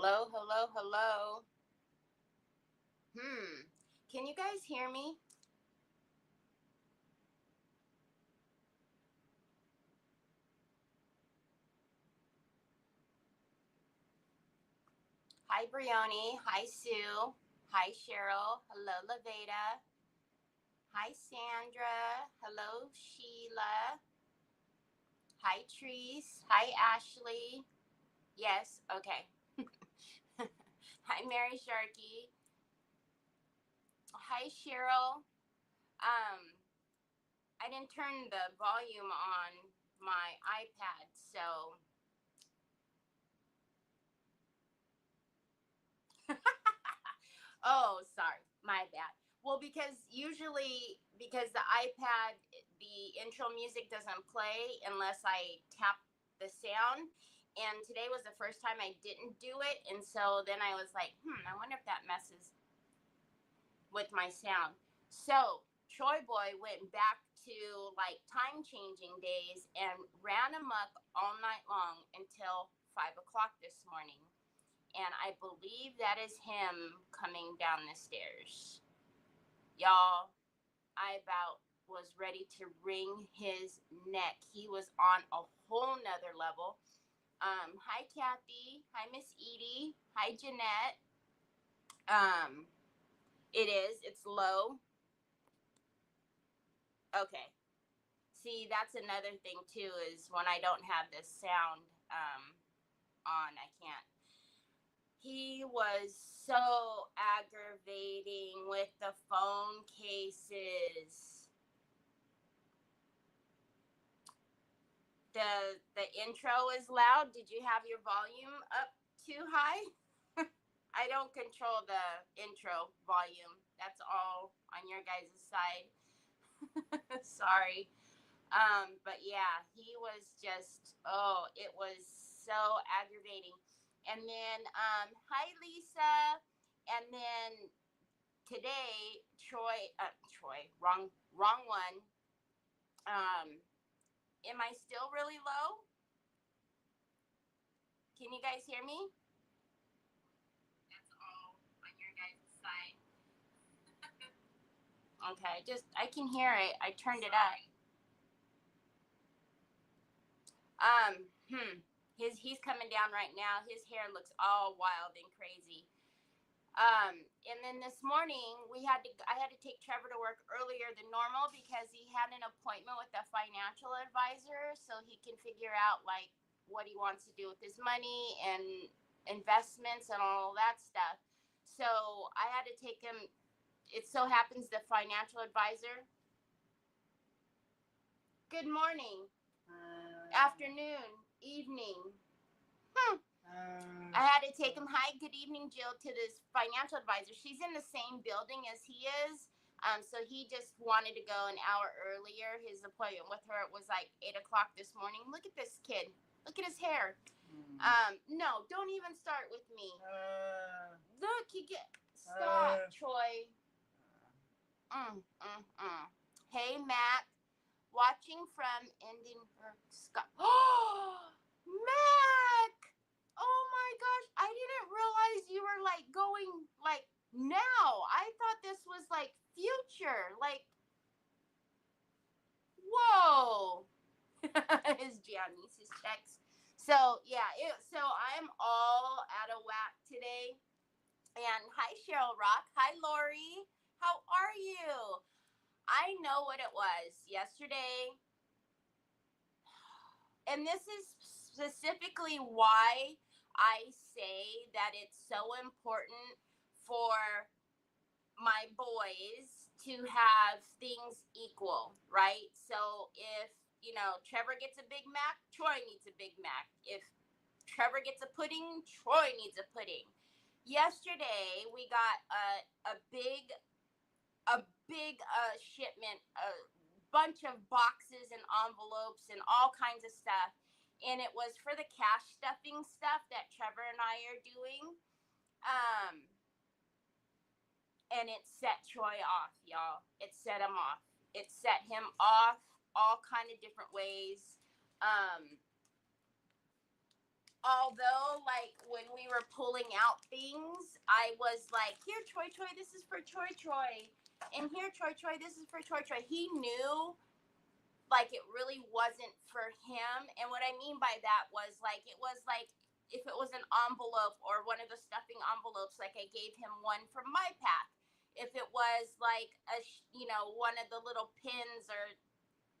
Hello, hello, hello. Hmm. Can you guys hear me? Hi, Brioni. Hi, Sue. Hi, Cheryl. Hello, Laveda. Hi, Sandra. Hello, Sheila. Hi, Treese. Hi, Ashley. Yes, okay. Hi, Mary Sharkey. Hi, Cheryl. I didn't turn the volume on my iPad, so oh, sorry, my bad. Well, because usually, because the iPad, the intro music doesn't play unless I tap the sound. And today was the first time I didn't do it. And so then I was like, I wonder if that messes with my sound. So Troy Boy went back to like time changing days and ran amok all night long until 5 o'clock this morning. And I believe that is him coming down the stairs. Y'all, I about was ready to wring his neck. He was on a whole nother level. Hi Kathy. Hi Miss Edie. Hi Jeanette. Um, it's low. Okay. See, that's another thing too, is when I don't have this sound on, I can't. He was so aggravating with the phone cases. The intro is loud. Did you have your volume up too high? I don't control the intro volume. That's all on your guys' side. Sorry. But yeah, he was just, oh, it was so aggravating. And then, hi Lisa. And then today, Troy, wrong one. Am I still really low? Can you guys hear me? That's all on your guys' side. Okay, I can hear it. I turned it up. Um, hmm. He's coming down right now. His hair looks all wild and crazy. And then this morning I had to take Trevor to work earlier than normal because he had an appointment with a financial advisor so he can figure out like what he wants to do with his money and investments and all that stuff. So I had to take him. It so happens the financial advisor. Good morning, afternoon, evening. Hmm. I had to take him. Hi, good evening, Jill, to this financial advisor. She's in the same building as he is. So he just wanted to go an hour earlier. His appointment with her was like 8 o'clock this morning. Look at this kid. Look at his hair. No, don't even start with me. Look, stop, Troy. Hey, Matt. Watching from Edinburgh, Scotland. Oh, Mac! Oh my gosh, I didn't realize you were like going like now. I thought this was like future. Like, whoa. His Giannis, his checks. So yeah, so I'm all out of whack today. And hi Cheryl Rock. Hi Lori. How are you? I know what it was yesterday. And this is specifically why I say that it's so important for my boys to have things equal, right? So if, Trevor gets a Big Mac, Troy needs a Big Mac. If Trevor gets a pudding, Troy needs a pudding. Yesterday, we got a big shipment, a bunch of boxes and envelopes and all kinds of stuff. And it was for the cash stuffing stuff that Trevor and I are doing. And it set Troy off, y'all. It set him off. It set him off all kind of different ways. although like when we were pulling out things, I was like, here, Troy, this is for Troy. And here, Troy, this is for Troy. He knew like it really wasn't for him. And what I mean by that was like, it was like, if it was an envelope or one of the stuffing envelopes, like I gave him one from my pack. If it was like one of the little pins or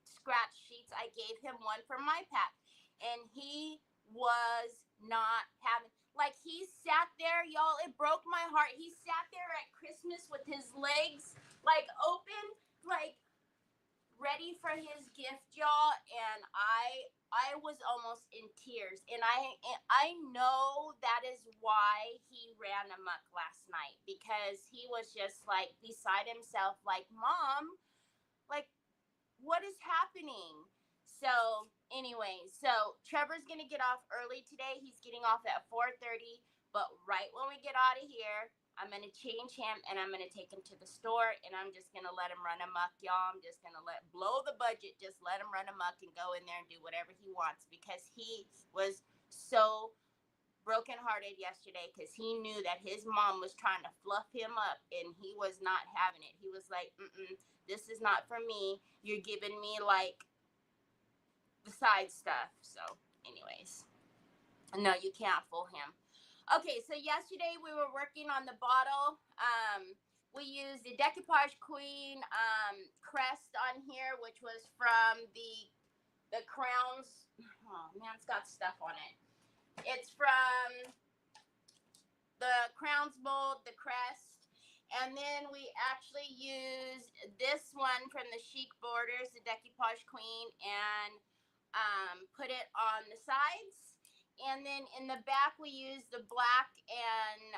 scratch sheets, I gave him one from my pack. And he was not having, like, he sat there, y'all, it broke my heart. He sat there at Christmas with his legs like open, like ready for his gift, y'all, and I was almost in tears. And I know that is why he ran amok last night, because he was just like beside himself, like, Mom, like, what is happening? So anyway, so Trevor's gonna get off early today. He's getting off at 4:30, but right when we get out of here, I'm gonna change him and I'm gonna take him to the store, and I'm just gonna let him run amok, y'all. I'm just gonna blow the budget, just let him run amok and go in there and do whatever he wants, because he was so brokenhearted yesterday, because he knew that his mom was trying to fluff him up and he was not having it. He was like, this is not for me. You're giving me like the side stuff. So anyways, no, you can't fool him. Okay, so yesterday we were working on the bottle. We used the Decoupage Queen crest on here, which was from the Crowns. Oh man, it's got stuff on it. It's from the Crowns mold, the crest. And then we actually used this one from the Chic Borders, the Decoupage Queen, and put it on the sides. And then in the back, we used the black and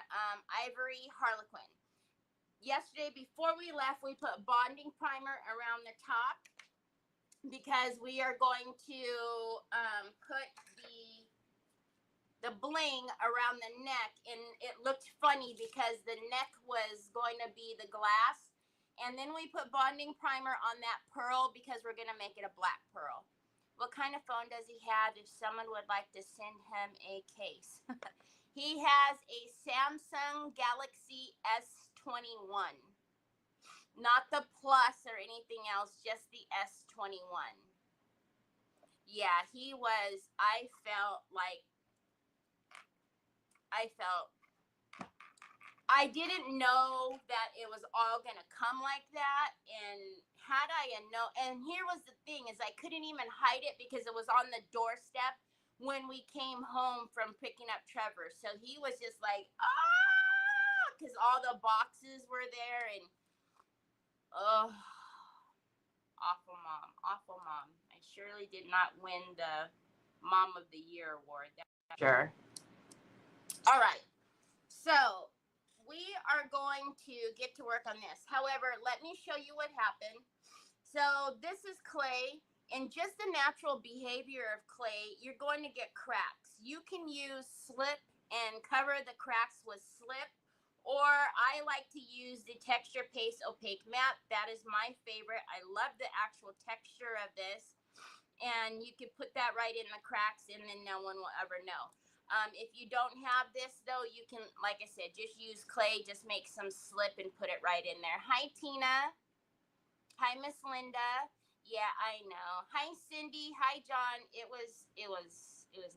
ivory Harlequin. Yesterday, before we left, we put bonding primer around the top, because we are going to put the bling around the neck, and it looked funny because the neck was going to be the glass. And then we put bonding primer on that pearl because we're going to make it a black pearl. What kind of phone does he have if someone would like to send him a case? He has a Samsung Galaxy S21. Not the Plus or anything else, just the S21. Yeah, he was, I felt, I didn't know that it was all going to come like that. And had I known, and here was the thing, is I couldn't even hide it because it was on the doorstep when we came home from picking up Trevor. So he was just like, because all the boxes were there. And oh, awful mom. I surely did not win the Mom of the Year award. That's sure. All right. So we are going to get to work on this. However, let me show you what happened. So this is clay, and just the natural behavior of clay, you're going to get cracks. You can use slip and cover the cracks with slip, or I like to use the Texture Paste Opaque Matte. That is my favorite. I love the actual texture of this, and you can put that right in the cracks, and then no one will ever know. If you don't have this, though, you can, like I said, just use clay. Just make some slip and put it right in there. Hi, Tina. Hi, Miss Linda. Yeah, I know. Hi, Cindy. Hi, John. It was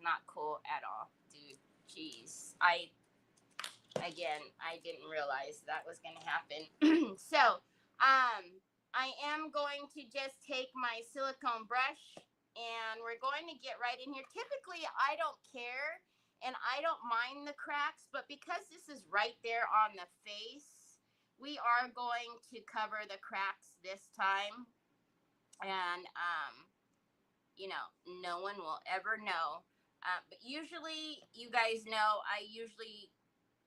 not cool at all, dude. Jeez. I didn't realize that was going to happen. So, I am going to just take my silicone brush, and we're going to get right in here. Typically, I don't care. And I don't mind the cracks, but because this is right there on the face, we are going to cover the cracks this time. And, no one will ever know. But usually, you guys know, I usually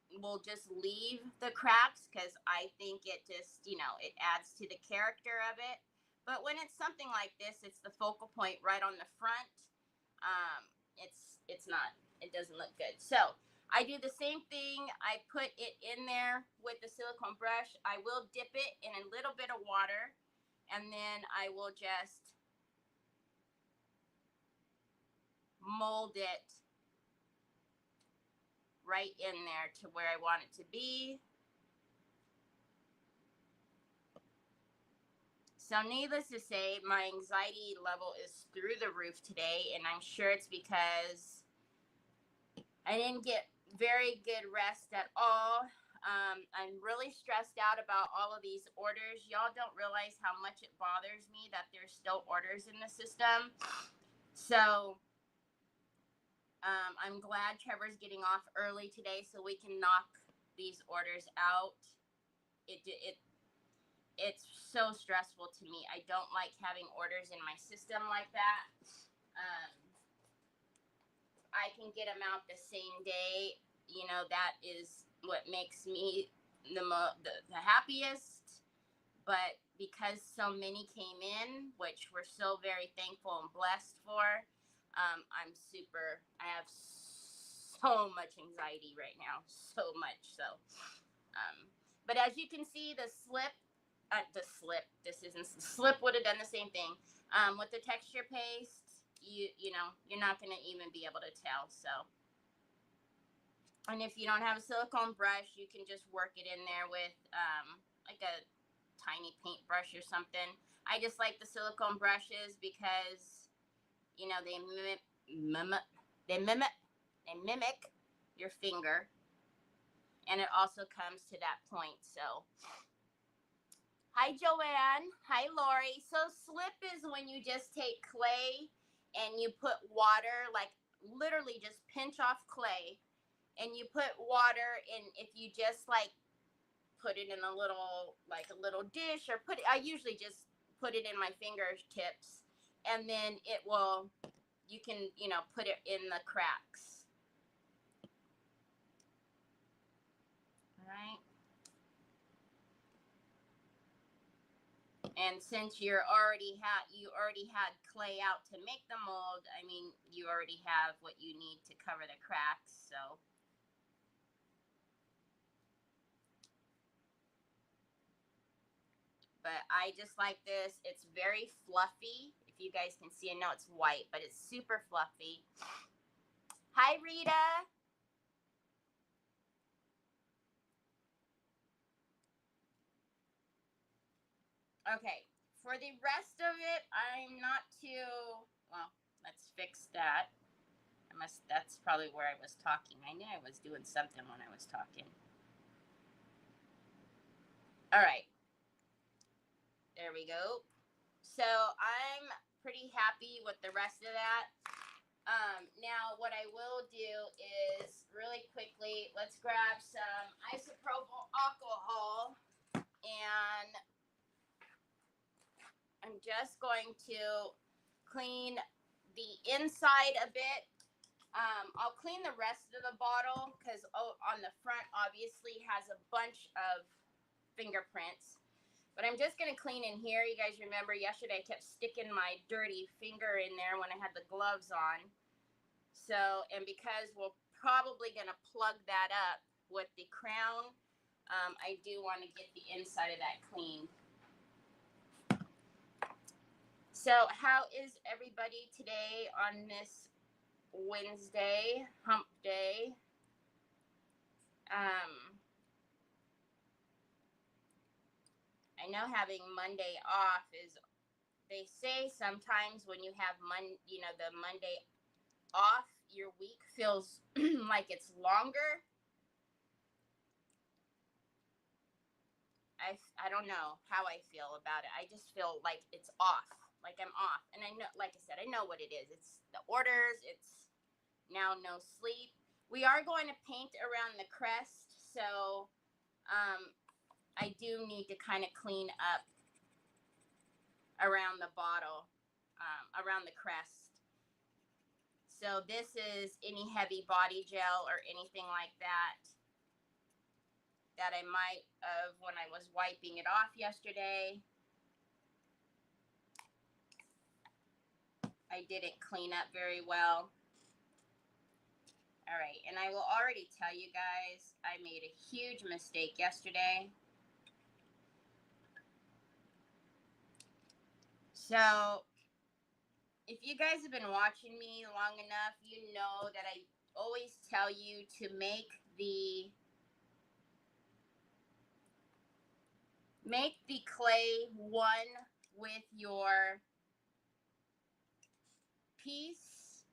will just leave the cracks because I think it just, it adds to the character of it. But when it's something like this, it's the focal point right on the front. It doesn't look good. So I do the same thing. I put it in there with the silicone brush. I will dip it in a little bit of water, and then I will just mold it right in there to where I want it to be. So needless to say, my anxiety level is through the roof today, and I'm sure it's because I didn't get very good rest at all. I'm really stressed out about all of these orders. Y'all don't realize how much it bothers me that there's still orders in the system. So I'm glad Trevor's getting off early today so we can knock these orders out. It's so stressful to me. I don't like having orders in my system like that. I can get them out the same day. You know, that is what makes me the happiest. But because so many came in, which we're so very thankful and blessed for, I have so much anxiety right now. So much so. But as you can see, the slip would have done the same thing. With the texture paste, you know, you're not going to even be able to tell. So, and if you don't have a silicone brush, you can just work it in there with like a tiny paintbrush or something. I just like the silicone brushes because, you know, they mimic your finger, and it also comes to that point. So hi Joanne, hi Lori. So slip is when you just take clay and you put water, like literally just pinch off clay and you put water in. If you just like put it in a little dish, or I usually just put it in my fingertips, and then you can, you know, put it in the cracks. All right. And since you already had clay out to make the mold, I mean, you already have what you need to cover the cracks. So but I just like this. It's very fluffy. If you guys can see, I know it's white, but it's super fluffy. Hi, Rita. Okay, for the rest of it, I'm not too, well, let's fix that. That's probably where I was talking. I knew I was doing something when I was talking. All right. There we go. So I'm pretty happy with the rest of that. Now what I will do is really quickly, let's grab some isopropyl alcohol, and I'm just going to clean the inside a bit. I'll clean the rest of the bottle because on the front obviously has a bunch of fingerprints. But I'm just going to clean in here. You guys remember yesterday I kept sticking my dirty finger in there when I had the gloves on. So, and because we're probably going to plug that up with the crown, I do want to get the inside of that clean. So how is everybody today on this Wednesday, hump day? I know having Monday off is, they say sometimes when you have the Monday off, your week feels like it's longer. I don't know how I feel about it. I just feel like it's off, like I'm off. And I know, like I said, I know what it is. It's the orders. It's now no sleep. We are going to paint around the crest, so I do need to kind of clean up around the bottle, around the crest. So this is any heavy body gel or anything like that I might have when I was wiping it off yesterday. I didn't clean up very well. All right, and I will already tell you guys, I made a huge mistake yesterday. So if you guys have been watching me long enough, you know that I always tell you to make the clay one with your piece.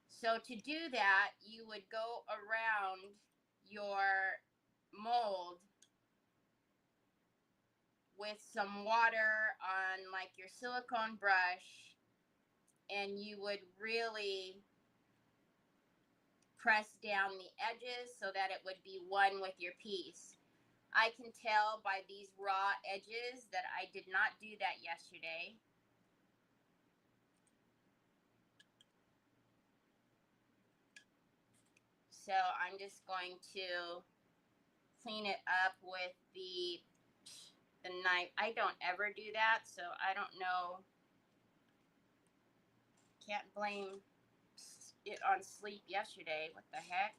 So to do that, you would go around your mold with some water on like your silicone brush, and you would really press down the edges so that it would be one with your piece. I can tell by these raw edges that I did not do that yesterday. So I'm just going to clean it up with the knife. I don't ever do that, so I don't know. Can't blame it on sleep yesterday. What the heck?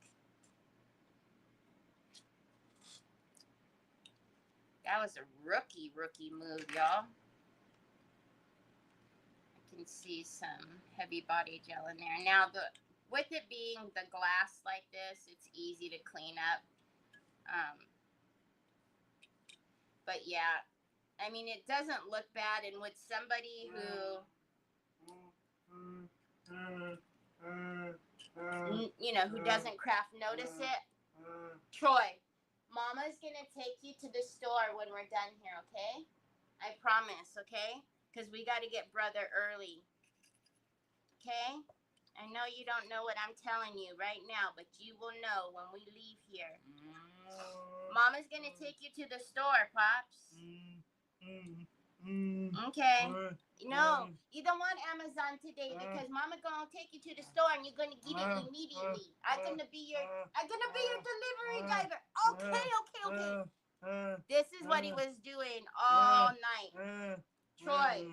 That was a rookie move, y'all. I can see some heavy body gel in there. Now, with it being the glass like this, it's easy to clean up. But yeah, I mean, it doesn't look bad. And with somebody who, who doesn't craft, notice it. Troy, Mama's going to take you to the store when we're done here, okay? I promise, okay? Because we got to get brother early. Okay? I know you don't know what I'm telling you right now, but you will know when we leave here. Mama's going to take you to the store, Pops. Okay. No, you don't want Amazon today because Mama going to take you to the store and you're going to get it immediately. I'm going to be your delivery driver. Okay. This is what he was doing all night. Troy,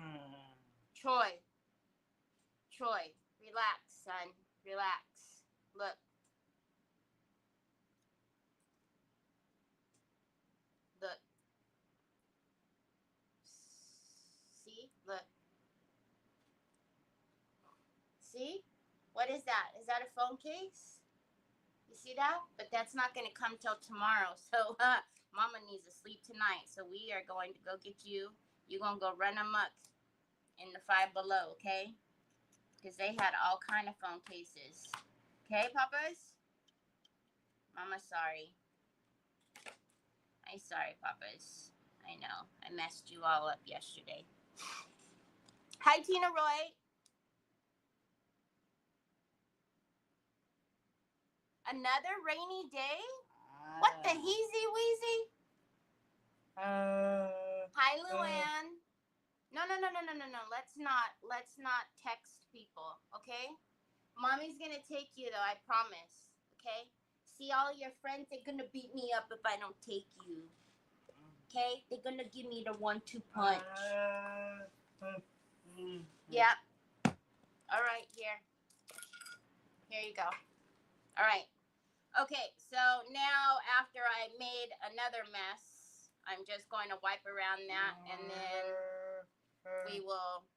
relax, son. Relax. Look. See? Look. See? What is that? Is that a phone case? You see that? But that's not going to come till tomorrow. So, Mama needs to sleep tonight. So, we are going to go get you. You're going to go run amok in the Five Below, okay? Because they had all kind of phone cases. Okay, Papas? Mama's sorry. I'm sorry, Papas. I know. I messed you all up yesterday. Hi, Tina Roy. Another rainy day? What the heezy weezy? Hi, Luann. No. Let's not text people, okay? Mommy's gonna take you though, I promise. Okay? See, all your friends, they're gonna beat me up if I don't take you. Okay? They're gonna give me the 1-2 punch. Yep. All right, here. Here you go. All right. Okay, so now after I made another mess, I'm just going to wipe around that and then we will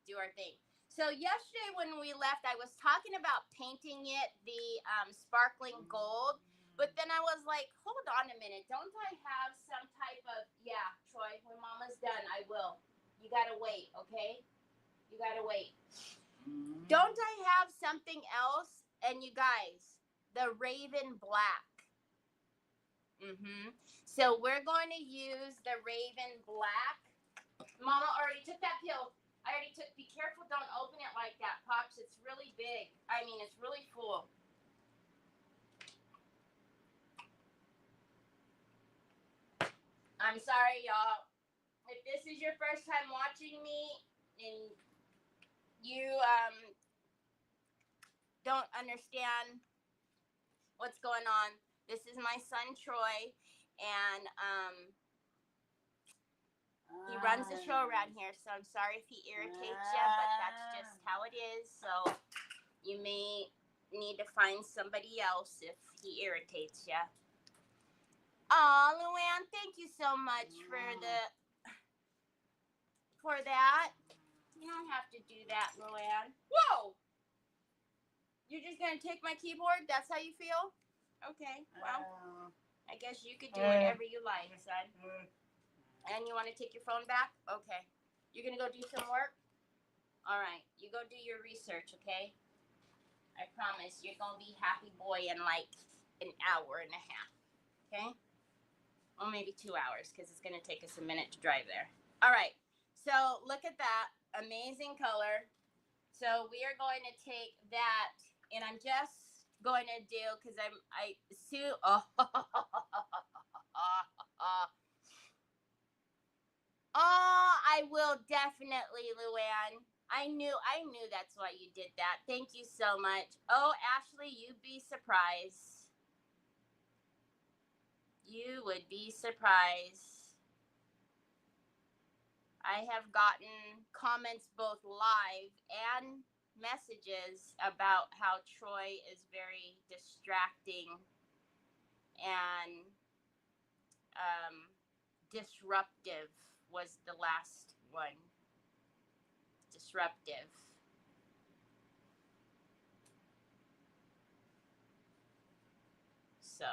do our thing. So yesterday when we left, I was talking about painting it the sparkling gold, but then I was like, hold on a minute. Don't I have some type of, yeah, Troy, when Mama's done, I will. You got to wait, okay? You got to wait. Don't I have something else? And you guys, the Raven Black. So we're going to use the Raven Black. Mama already took that pill. Be careful, don't open it like that, Pops. It's really big. I mean, it's really full. I'm sorry, y'all. If this is your first time watching me and you don't understand what's going on, this is my son, Troy, and he runs the show around here, so I'm sorry if he irritates you, but that's just how it is. So you may need to find somebody else if he irritates you. Aw, Luann, thank you so much for that. You don't have to do that, Luann. Whoa! You're just going to take my keyboard? That's how you feel? Okay, well, I guess you could do whatever you like, son. And you want to take your phone back? Okay. You're going to go do some work? All right. You go do your research, okay? I promise you're going to be happy boy in like an hour and a half, okay? Well, maybe 2 hours because it's going to take us a minute to drive there. All right. So look at that. Amazing color. So we are going to take that, and I'm just going to do, because I will definitely, Luann. I knew that's why you did that. Thank you so much. Oh, Ashley, you'd be surprised. You would be surprised. I have gotten comments both live and messages about how Troy is very distracting and disruptive was the last one. Disruptive. So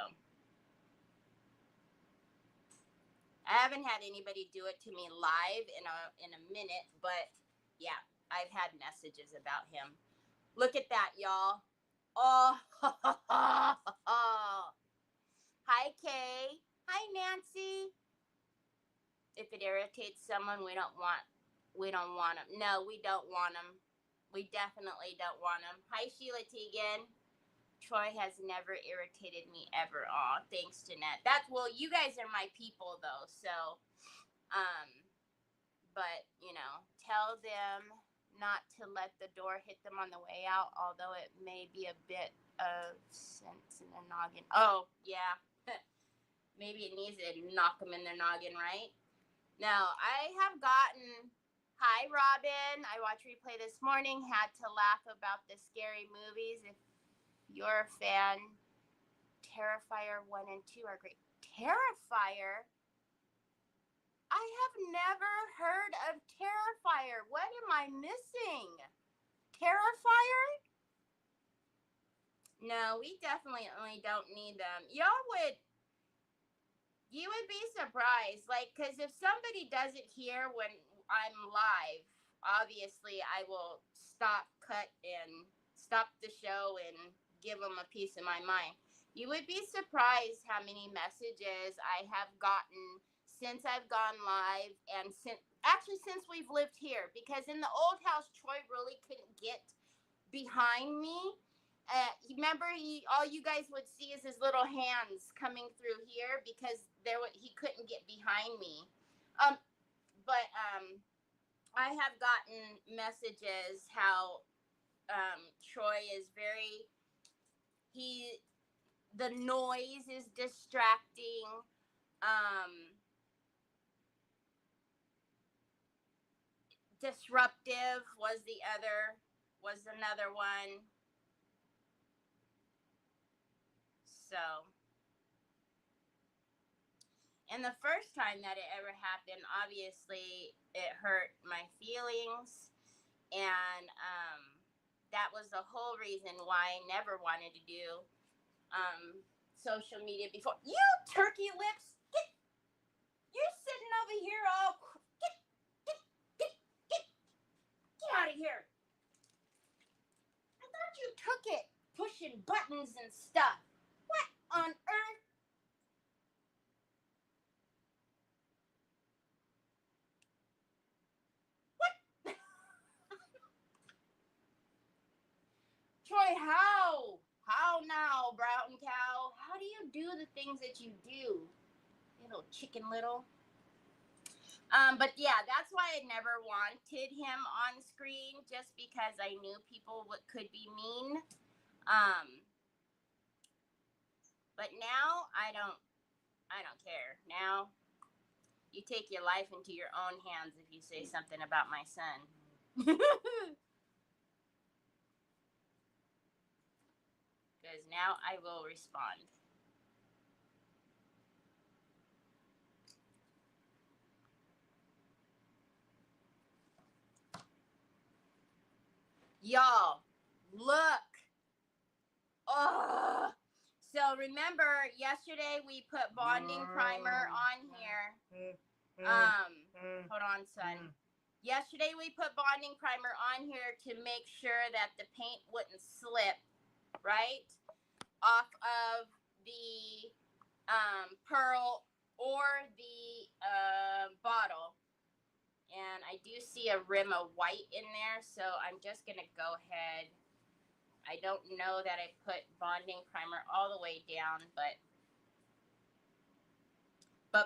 I haven't had anybody do it to me live in a minute, but yeah, I've had messages about him. Look at that, y'all. Oh, hi, Kay. Hi, Nancy. If it irritates someone, we don't want them. No, we don't want them. We definitely don't want them. Hi, Sheila Teagan. Troy has never irritated me ever. Aw, thanks, Jeanette. Well, you guys are my people, though. So, but, tell them not to let the door hit them on the way out, although it may be a bit of sense in their noggin. Oh, yeah. Maybe it needs to knock them in their noggin, right? No, I have gotten... Hi, Robin. I watched replay this morning. Had to laugh about the scary movies. If you're a fan, Terrifier 1 and 2 are great. Terrifier? I have never heard of Terrifier. What am I missing? Terrifier? No, we definitely don't need them. You would be surprised. Like, because if somebody does it here when I'm live, obviously I will stop the show and give them a piece of my mind. You would be surprised how many messages I have gotten since I've gone live and since we've lived here, because in the old house, Troy really couldn't get behind me. Remember, all you guys would see is his little hands coming through here because he couldn't get behind me. But I have gotten messages how Troy is the noise is distracting. Disruptive was another one. So, and the first time that it ever happened, obviously it hurt my feelings, and that was the whole reason why I never wanted to do social media before. You turkey lips, you're sitting over here all get out of here. I thought you took it, pushing buttons and stuff. What on earth? Troy, how? How now, brown cow? How do you do the things that you do? Little chicken little. But yeah, that's why I never wanted him on screen, just because I knew people could be mean. But now I don't care. Now you take your life into your own hands if you say something about my son. Because now I will respond. Y'all, look. Oh, so remember yesterday we put bonding primer on here. Hold on, son. Yesterday we put bonding primer on here to make sure that the paint wouldn't slip, right, off of the pearl or the bottle. And I do see a rim of white in there, so I'm just going to go ahead. I don't know that I put bonding primer all the way down, but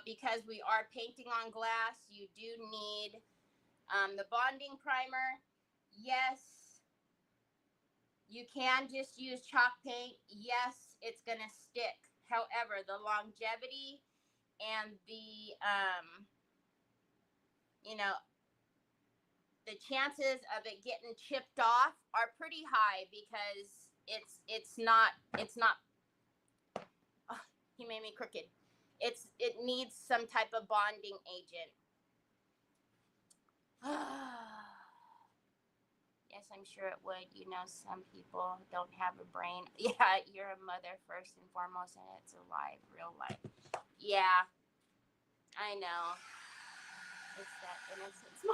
because we are painting on glass, you do need the bonding primer. Yes, you can just use chalk paint. Yes, it's going to stick. However, the longevity and the, the chances of it getting chipped off are pretty high because it's not, oh, he made me crooked. It needs some type of bonding agent. Yes, I'm sure it would. You know, some people don't have a brain. Yeah, you're a mother first and foremost, and it's alive, real life. Yeah, I know. It's that innocence.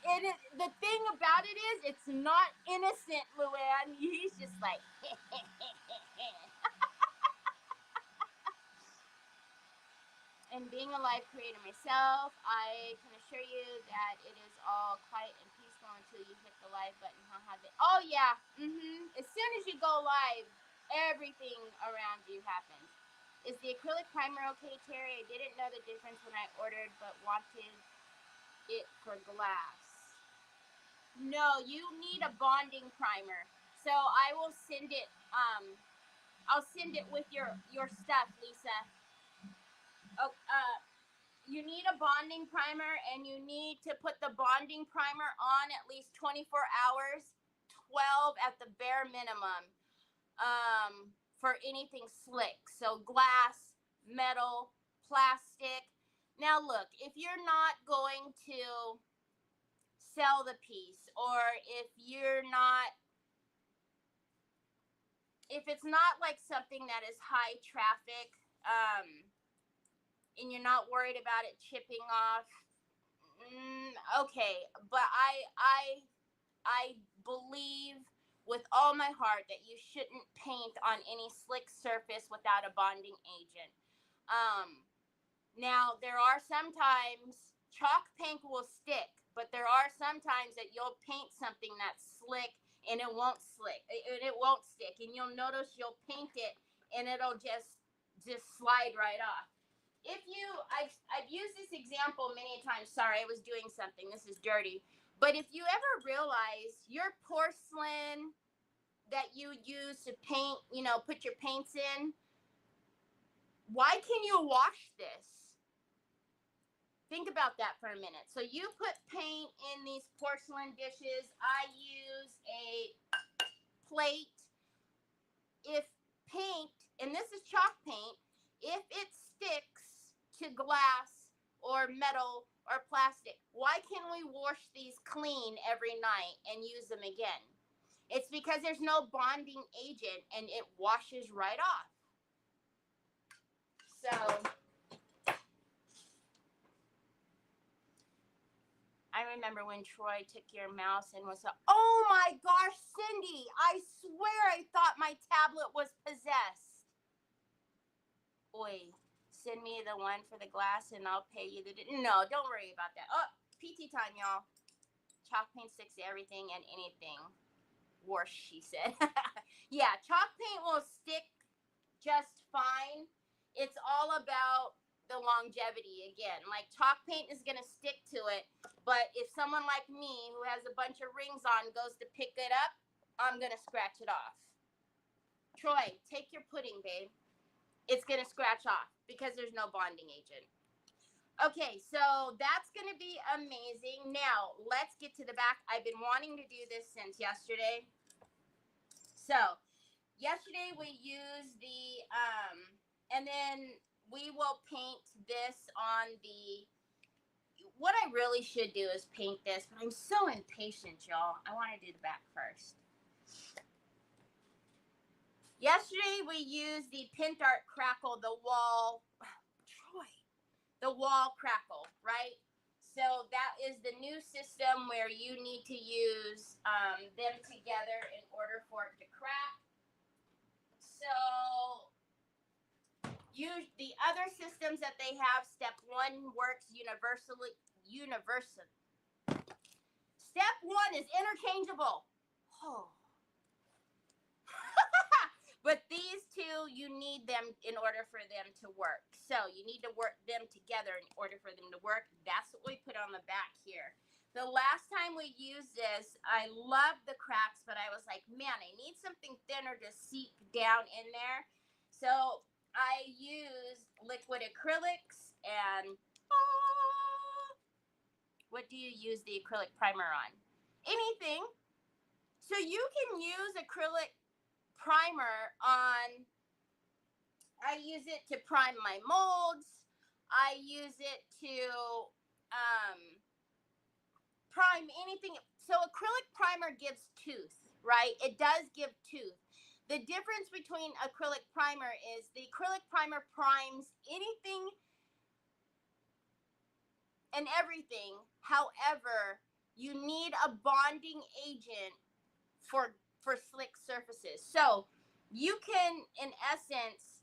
The thing about it is, it's not innocent, Luann. He's just like, And being a live creator myself, I can assure you that it is all quiet and peaceful until you hit the live button. Oh, yeah. As soon as you go live, everything around you happens. Is the acrylic primer okay, Terry? I didn't know the difference when I ordered, but wanted it for glass. No, you need a bonding primer. So I will send it. I'll send it with your stuff, Lisa. Oh, you need a bonding primer, and you need to put the bonding primer on at least 24 hours, 12 at the bare minimum, for anything slick. So glass, metal, plastic. Now look, if you're not going to sell the piece, or if it's not like something that is high traffic, and you're not worried about it chipping off, okay. But I believe with all my heart that you shouldn't paint on any slick surface without a bonding agent. Now there are sometimes chalk paint will stick, but there are sometimes that you'll paint something that's slick and it won't stick, and you'll notice you'll paint it and it'll just slide right off. I've used this example many times. Sorry, I was doing something. This is dirty. But if you ever realize your porcelain that you use to paint, put your paints in, why can you wash this? Think about that for a minute. So you put paint in these porcelain dishes. I use a plate. If paint, and this is chalk paint, if it sticks to glass or metal or plastic, why can't we wash these clean every night and use them again? It's because there's no bonding agent and it washes right off. So I remember when Troy took your mouse and was oh my gosh, Cindy, I swear I thought my tablet was possessed. Oi, send me the one for the glass and I'll pay you no, don't worry about that. Oh, PT time, y'all. Chalk paint sticks to everything and anything. Worse, she said. Yeah, chalk paint will stick just fine. It's all about the longevity again. Like chalk paint is going to stick to it, but if someone like me who has a bunch of rings on goes to pick it up, I'm going to scratch it off. Troy, take your pudding, babe. It's going to scratch off because there's no bonding agent. Okay, so that's going to be amazing. Now, let's get to the back. I've been wanting to do this since yesterday. So, yesterday we used the, and then we will paint this on the, what I really should do is paint this, but I'm so impatient, y'all. I want to do the back first. Yesterday we used the Pint Art Crackle, the wall, Troy, the wall crackle, right? So that is the new system where you need to use them together in order for it to crack. So the other systems that they have, step 1 works universally. Step 1 is interchangeable. Oh. But these two, you need them in order for them to work. So you need to work them together in order for them to work. That's what we put on the back here. The last time we used this, I loved the cracks, but I was like, man, I need something thinner to seep down in there. So I used liquid acrylics and what do you use the acrylic primer on? Anything. So you can use acrylic primer on, I use it to prime my molds. I use it to prime anything. So acrylic primer gives tooth, right? It does give tooth. The difference between acrylic primer is the acrylic primer primes anything and everything. However, you need a bonding agent for slick surfaces. So you can, in essence,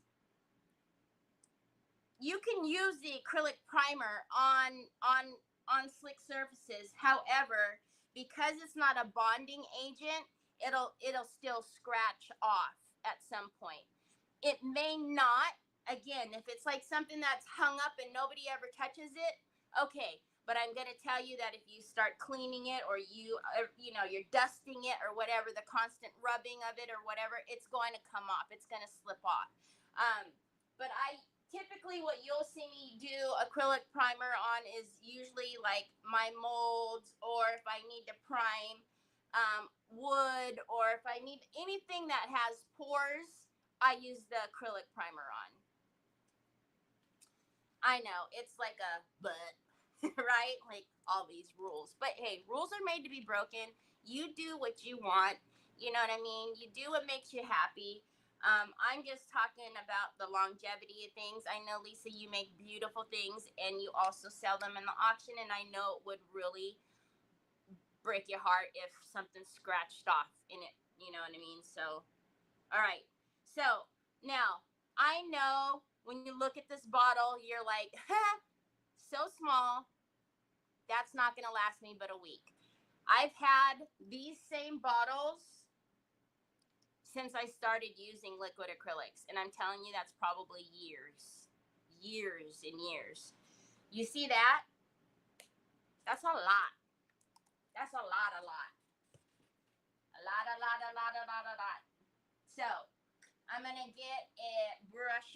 you can use the acrylic primer on slick surfaces. However, because it's not a bonding agent, it'll still scratch off at some point. It may not. Again, if it's like something that's hung up and nobody ever touches it, okay. But I'm going to tell you that if you start cleaning it or you're dusting it or whatever, the constant rubbing of it or whatever, it's going to come off. It's going to slip off. But typically what you'll see me do acrylic primer on is usually like my molds, or if I need to prime wood, or if I need anything that has pores, I use the acrylic primer on. I know, it's like a but. Right? Like all these rules. But hey, rules are made to be broken. You do what you want. You know what I mean? You do what makes you happy. I'm just talking about the longevity of things. I know, Lisa, you make beautiful things and you also sell them in the auction. And I know it would really break your heart if something scratched off in it. You know what I mean? So, all right. So now I know when you look at this bottle, you're like, so small. That's not going to last me but a week. I've had these same bottles since I started using liquid acrylics. And I'm telling you, that's probably years. Years and years. You see that? That's a lot. That's a lot. A lot. So, I'm going to get a brush,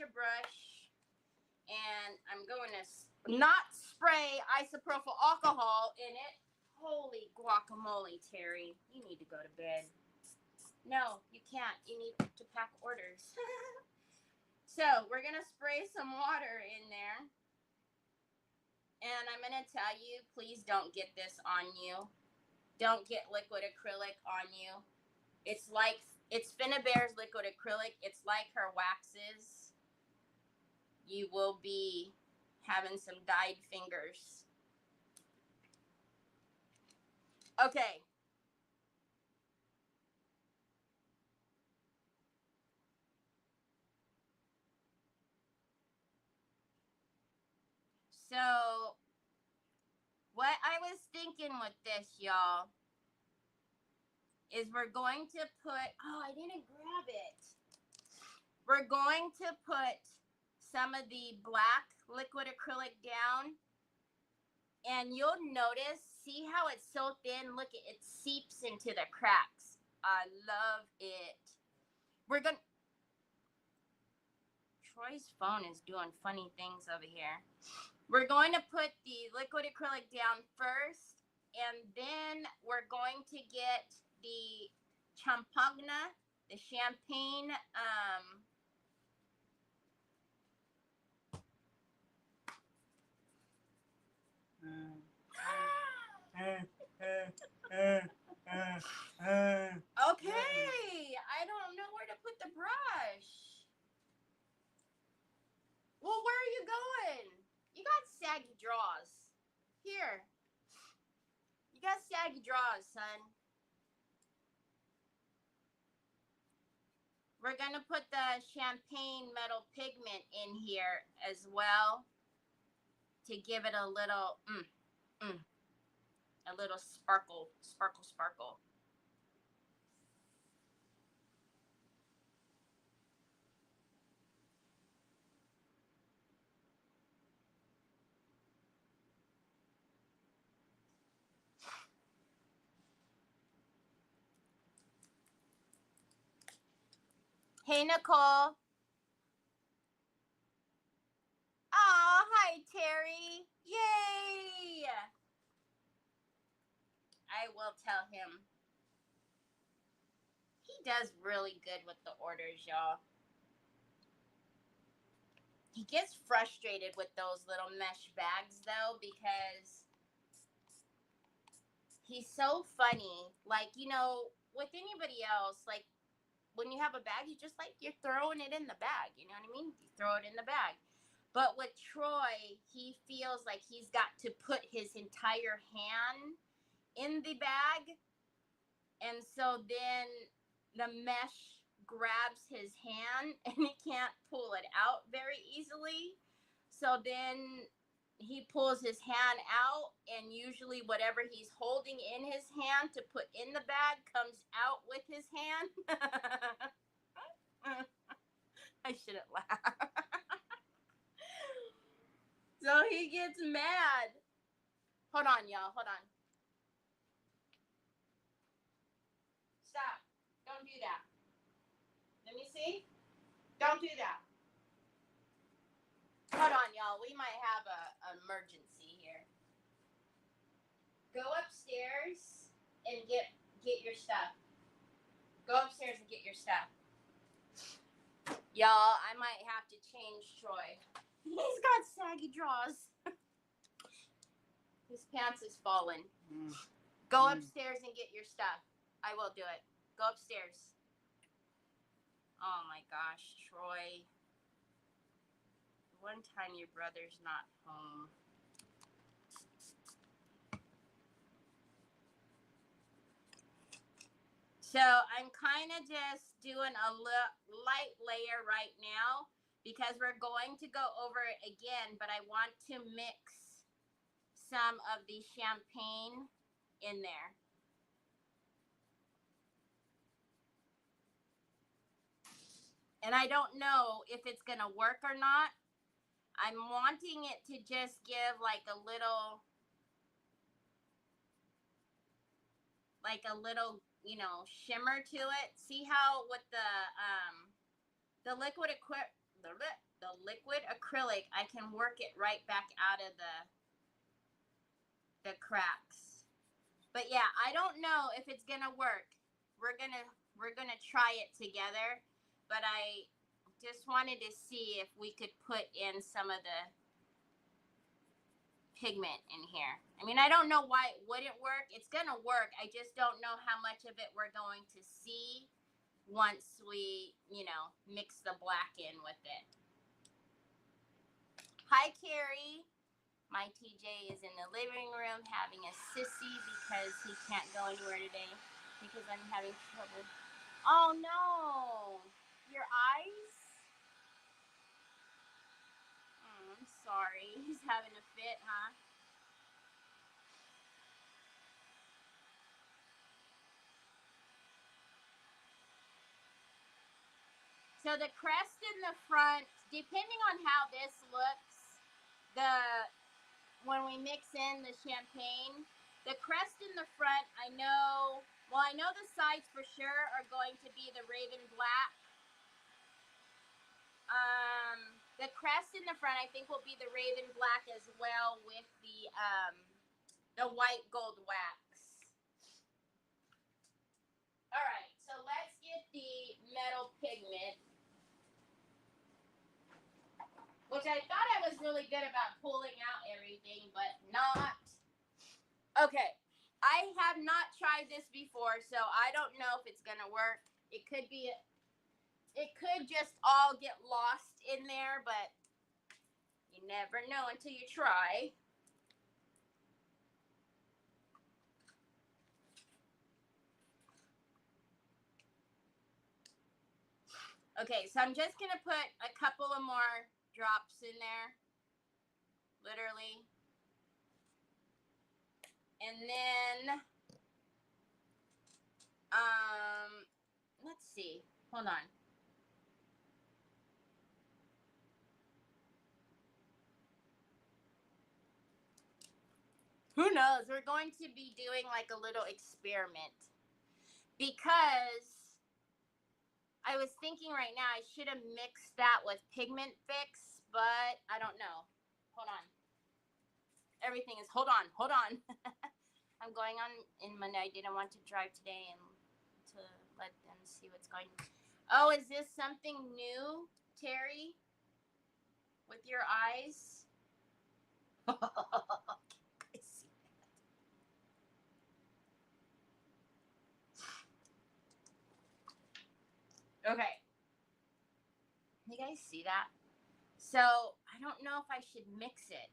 and I'm going to not spray isopropyl alcohol in it. Holy guacamole, Terry. You need to go to bed. No, you can't. You need to pack orders. So we're going to spray some water in there. And I'm going to tell you, please don't get this on you. Don't get liquid acrylic on you. It's Finnabair's liquid acrylic. It's like her waxes. You will be having some dyed fingers. Okay. So, what I was thinking with this, y'all, is we're going to put, I didn't grab it. We're going to put some of the black liquid acrylic down. And you'll notice, see how it's so thin? Look, it seeps into the cracks. I love it. We're going to... Troy's phone is doing funny things over here. We're going to put the liquid acrylic down first, and then we're going to get the champagne, the champagne, okay, I don't know where to put the brush. on. We're going to put the champagne metal pigment in here as well to give it a little, a little sparkle, sparkle, sparkle. Hey, Nicole. Oh, hi, Terry. Yay! I will tell him. He does really good with the orders, y'all. He gets frustrated with those little mesh bags, though, because he's so funny. Like, you know, with anybody else, like, when you have a bag, you just, like, you're throwing it in the bag. You know what I mean? You throw it in the bag. But with Troy, he feels like he's got to put his entire hand in the bag. And so then the mesh grabs his hand and he can't pull it out very easily. So then he pulls his hand out, and usually whatever he's holding in his hand to put in the bag comes out with his hand. I shouldn't laugh. So he gets mad. Hold on, y'all. Hold on. Stop. Don't do that. Let me see. Don't do that. Hold on, y'all. We might have an emergency here. Go upstairs and get your stuff. Go upstairs and get your stuff. Y'all, I might have to change Troy. He's got saggy drawers. His pants is falling. Go upstairs and get your stuff. I will do it. Go upstairs. Oh my gosh, Troy. One time your brother's not home. So I'm kind of just doing a light layer right now because we're going to go over it again, but I want to mix some of the champagne in there. And I don't know if it's going to work or not. I'm wanting it to just give like a little, you know, shimmer to it. See how with the liquid acrylic, I can work it right back out of the cracks. But yeah, I don't know if it's gonna work. We're gonna try it together. But I just wanted to see if we could put in some of the pigment in here. I mean, I don't know why it wouldn't work. It's gonna work. I just don't know how much of it we're going to see once we, you know, mix the black in with it. Hi, Carrie. My TJ is in the living room having a sissy because he can't go anywhere today because I'm having trouble. Oh no, your eyes? I'm sorry. He's having a fit, huh? So the crest in the front, depending on how this looks, when we mix in the champagne, the crest in the front, I know the sides for sure are going to be the raven black. The crest in the front, I think, will be the raven black as well with the white gold wax. All right, so let's get the metal pigment, which I thought I was really good about pulling out everything, but not. Okay, I have not tried this before, so I don't know if it's gonna work. It could just all get lost in there, but you never know until you try. Okay, so I'm just gonna put a couple of more drops in there, literally. And then, let's see. Hold on. Who knows? We're going to be doing like a little experiment because I was thinking right now I should have mixed that with Pigment Fix, but I don't know. Hold on. Everything is, hold on. I'm going on in Monday. I didn't want to drive today and to let them see what's going on. Oh, is this something new, Terry? With your eyes? Okay. You guys see that? So I don't know if I should mix it.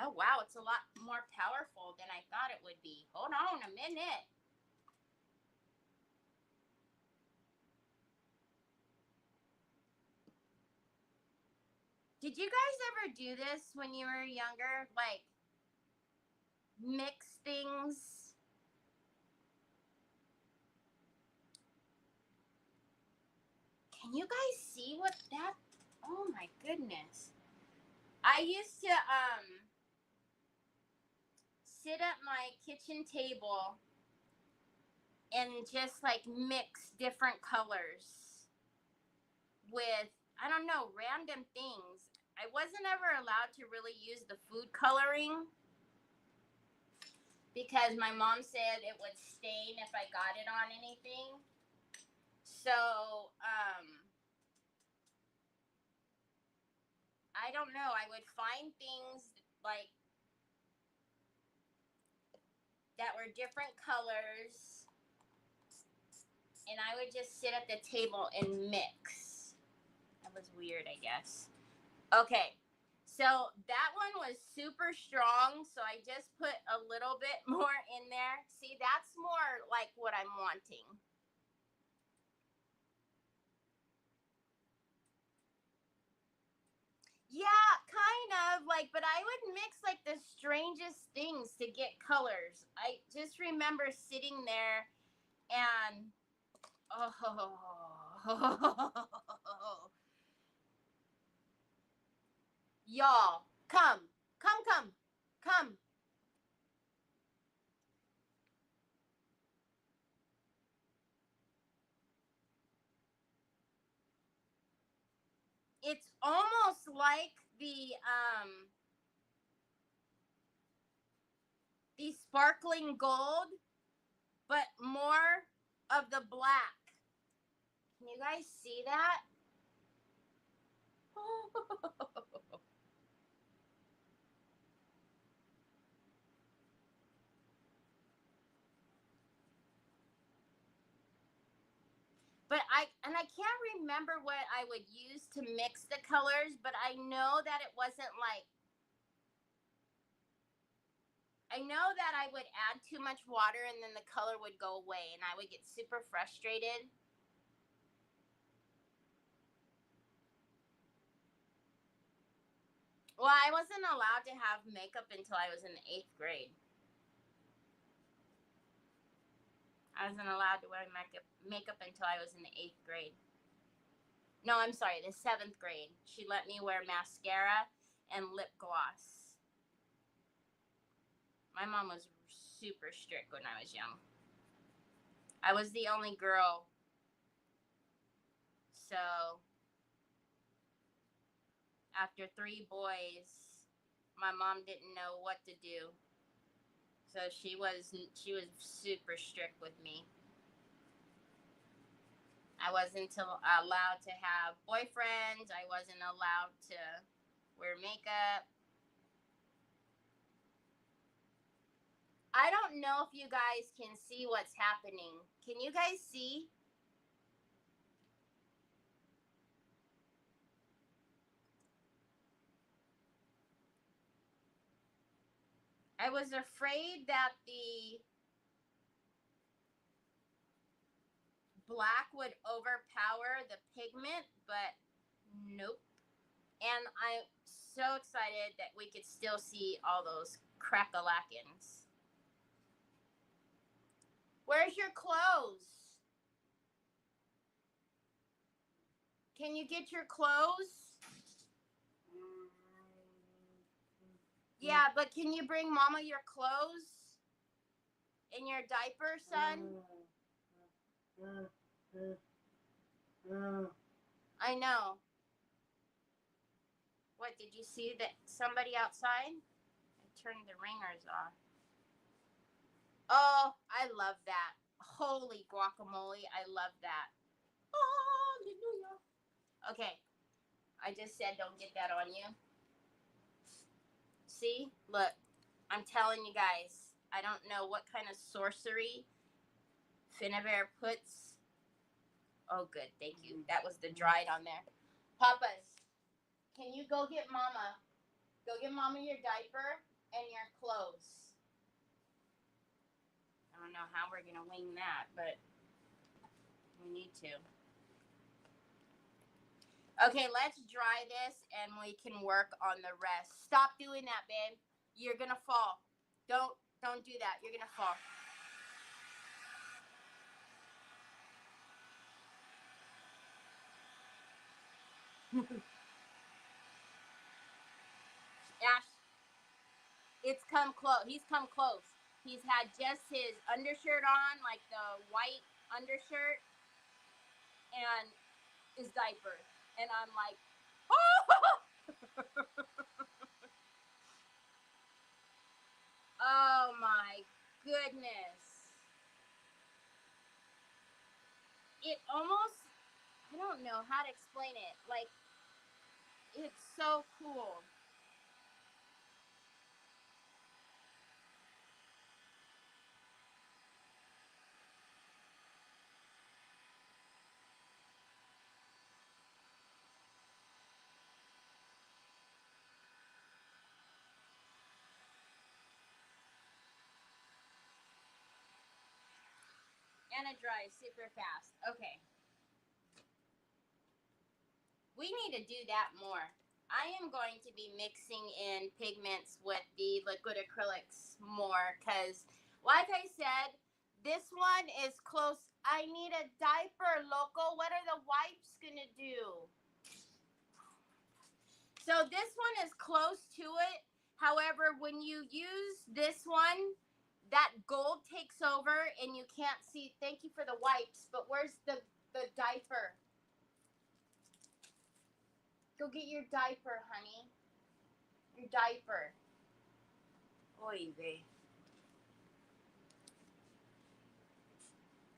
Oh, wow. It's a lot more powerful than I thought it would be. Hold on a minute. Did you guys ever do this when you were younger? Like, mix things? Can you guys see what that? Oh my goodness. I used to sit at my kitchen table and just like mix different colors with, I don't know, random things. I wasn't ever allowed to really use the food coloring because my mom said it would stain if I got it on anything. So, I don't know. I would find things like that were different colors, and I would just sit at the table and mix. That was weird, I guess. Okay, so that one was super strong, so I just put a little bit more in there. See, that's more like what I'm wanting. Yeah, kind of like, but I would mix like the strangest things to get colors. I just remember sitting there and oh, y'all, come. It's almost like the sparkling gold, but more of the black. Can you guys see that? But I can't remember what I would use to mix the colors, but I know that it wasn't like, I know that I would add too much water and then the color would go away and I would get super frustrated. Well, I wasn't allowed to have makeup until I was in the 8th grade. I wasn't allowed to wear makeup until I was in the 8th grade. No, I'm sorry, the 7th grade. She let me wear mascara and lip gloss. My mom was super strict when I was young. I was the only girl. So after 3 boys, my mom didn't know what to do. So she was super strict with me. I wasn't allowed to have boyfriends. I wasn't allowed to wear makeup. I don't know if you guys can see what's happening. Can you guys see? I was afraid that the black would overpower the pigment, but nope. And I'm so excited that we could still see all those crack-a-lackins. Where's your clothes? Can you get your clothes? Yeah, but can you bring Mama your clothes? In your diaper, son? I know. What, did you see that somebody outside? I turned the ringers off. Oh, I love that. Holy guacamole, I love that. Hallelujah. Okay, I just said don't get that on you. See? Look, I'm telling you guys, I don't know what kind of sorcery Finnabair puts. Oh, good, thank you. That was the dried on there. Papas, can you go get Mama? Go get Mama your diaper and your clothes. I don't know how we're going to wing that, but we need to. Okay, let's dry this and we can work on the rest. Stop doing that, babe. You're going to fall. Don't do that. You're going to fall. Ash, it's come close. He's come close. He's had just his undershirt on, like the white undershirt, and his diaper. And I'm like, oh! Oh my goodness. It almost, I don't know how to explain it. Like, it's so cool. And it dries super fast. Okay. We need to do that more. I am going to be mixing in pigments with the liquid acrylics more because, like I said, this one is close. I need a diaper, loco. What are the wipes going to do? So this one is close to it. However, when you use this one, that gold takes over and you can't see. Thank you for the wipes, but where's the diaper? Go get your diaper, honey. Your diaper. Oy vey.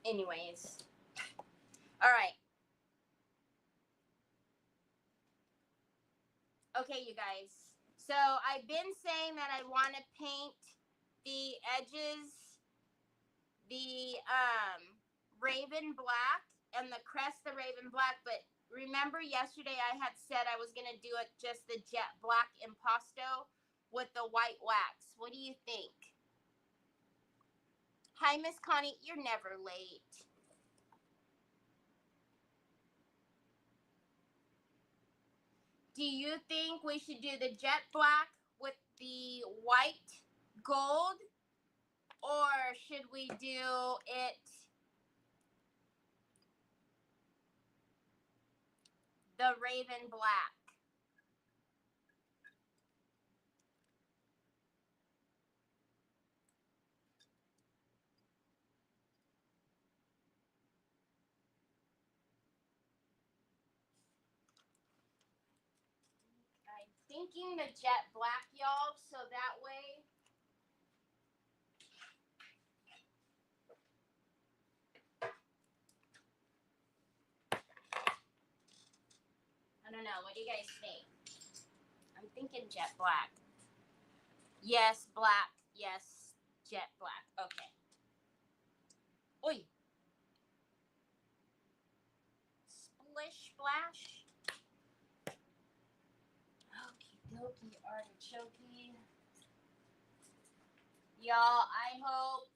Anyways. All right. Okay, you guys. So I've been saying that I want to paint the edges, the raven black and the crest the raven black, but remember yesterday I had said I was going to do it just the jet black impasto with the white wax. What do you think? Hi, Miss Connie. You're never late. Do you think we should do the jet black with the white gold, or should we do it the raven black? I'm thinking the jet black, y'all, so that way I don't know. What do you guys think? I'm thinking jet black. Yes, black. Yes, jet black. Okay. Oi. Splish splash. Okie dokie artichoke. Y'all, I hope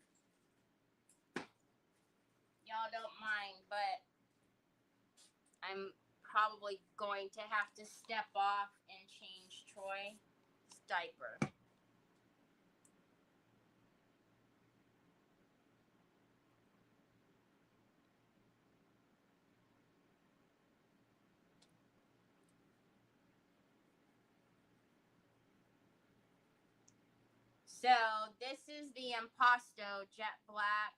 y'all don't mind, but I'm probably going to have to step off and change Troy's diaper. So this is the Impasto Jet Black.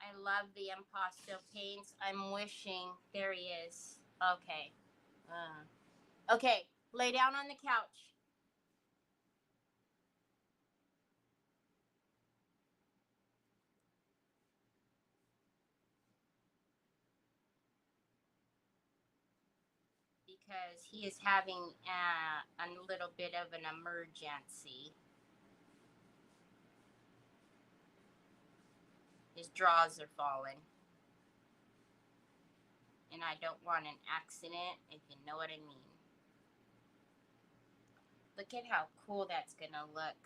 I love the Impasto paints. I'm wishing, there he is. Okay. Okay, lay down on the couch. Because he is having a little bit of an emergency. His drawers are falling. And I don't want an accident, if you know what I mean. Look at how cool that's gonna look.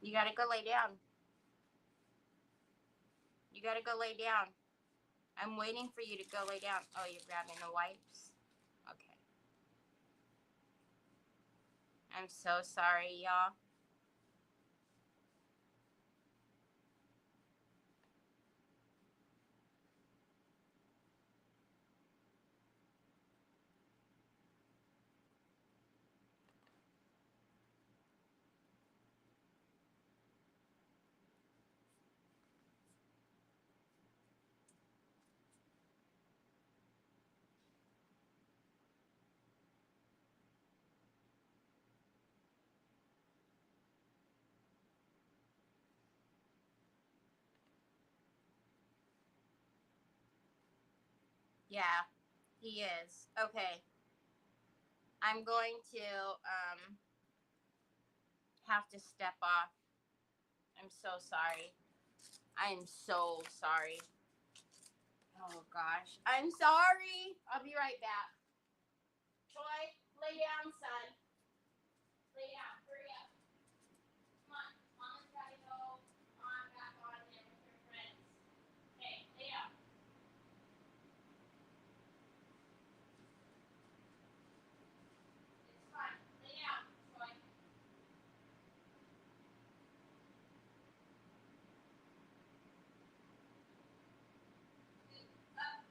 You gotta go lay down. You gotta go lay down. I'm waiting for you to go lay down. Oh, you're grabbing the wipes? Okay. I'm so sorry, y'all. Yeah, he is. Okay. I'm going to have to step off. I'm so sorry. I am so sorry. Oh gosh. I'm sorry. I'll be right back. Troy, lay down, son. Lay down. Hurry up. Come on. Mama's gotta go on back on there with her friends. Okay, lay down. It's fine. Lay down, Troy. Up.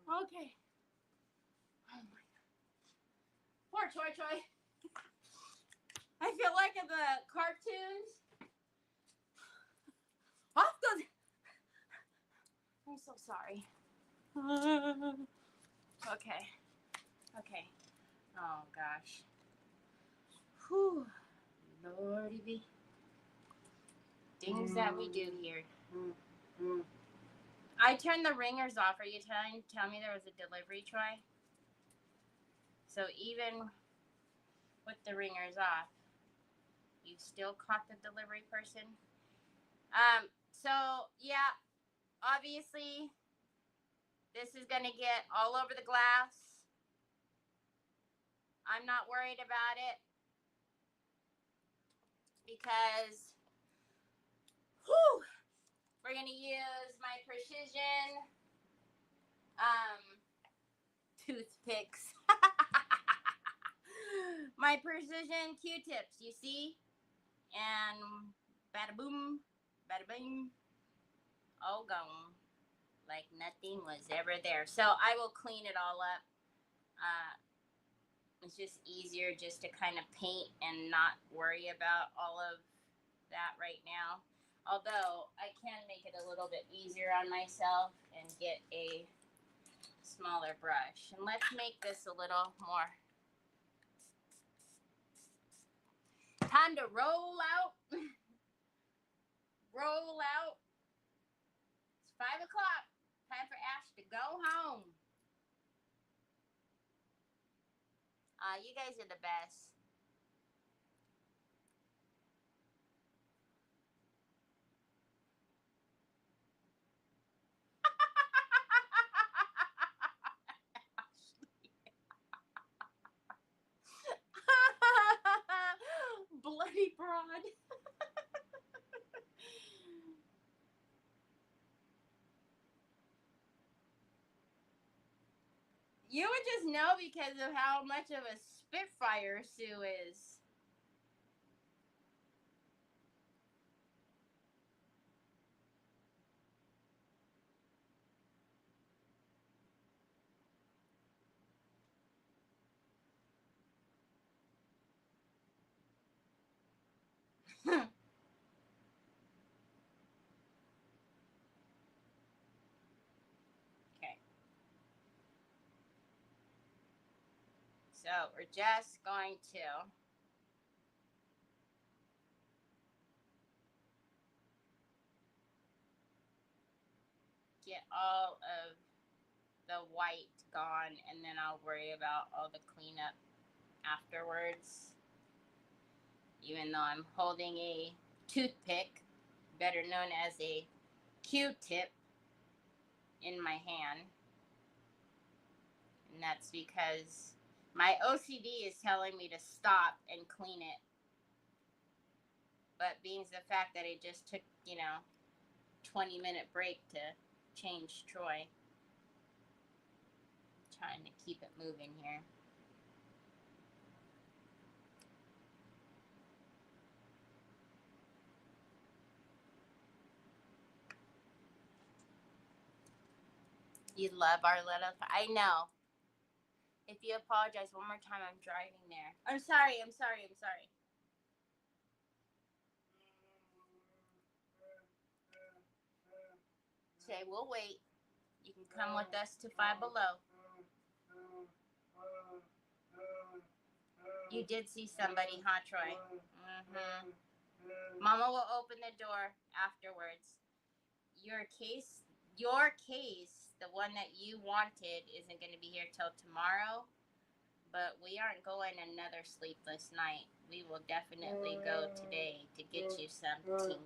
Okay. Oh my God. Poor Troy. I feel like in the cartoons. I'm so sorry. Okay. Oh gosh. Whew. Lordy be. Things that we do here. I turned the ringers off. Are you tell me there was a delivery, Troy? So even with the ringers off, you still caught the delivery person? So yeah, obviously this is gonna get all over the glass. I'm not worried about it because we're gonna use my precision toothpicks. My precision Q-tips, you see? And bada boom, bada bing, all gone. Like nothing was ever there. So I will clean it all up. It's just easier just to kind of paint and not worry about all of that right now. Although I can make it a little bit easier on myself and get a smaller brush. And let's make this a little more. Time to roll out. Roll out. It's 5 o'clock. Time for Ash to go home. You guys are the best. Bloody broad. You would just know because of how much of a spitfire Sue is. Okay. So we're just going to get all of the white gone, and then I'll worry about all the cleanup afterwards. Even though I'm holding a toothpick, better known as a Q-tip, in my hand. And that's because my OCD is telling me to stop and clean it. But being the fact that it just took, 20-minute break to change Troy. I'm trying to keep it moving here. You love our little... I know. If you apologize one more time, I'm driving there. I'm sorry. Say, we'll wait. You can come with us to Five Below. You did see somebody, huh, Troy? Mm-hmm. Mama will open the door afterwards. Your case, the one that you wanted, isn't going to be here till tomorrow. But we aren't going another sleepless night. We will definitely go today to get you something.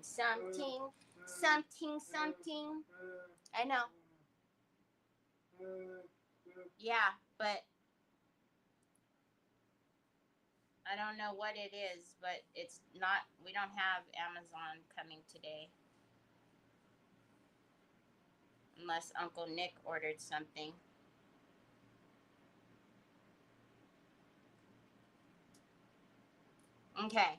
I know. Yeah, but I don't know what it is, but it's not, we don't have Amazon coming today. Unless Uncle Nick ordered something. Okay.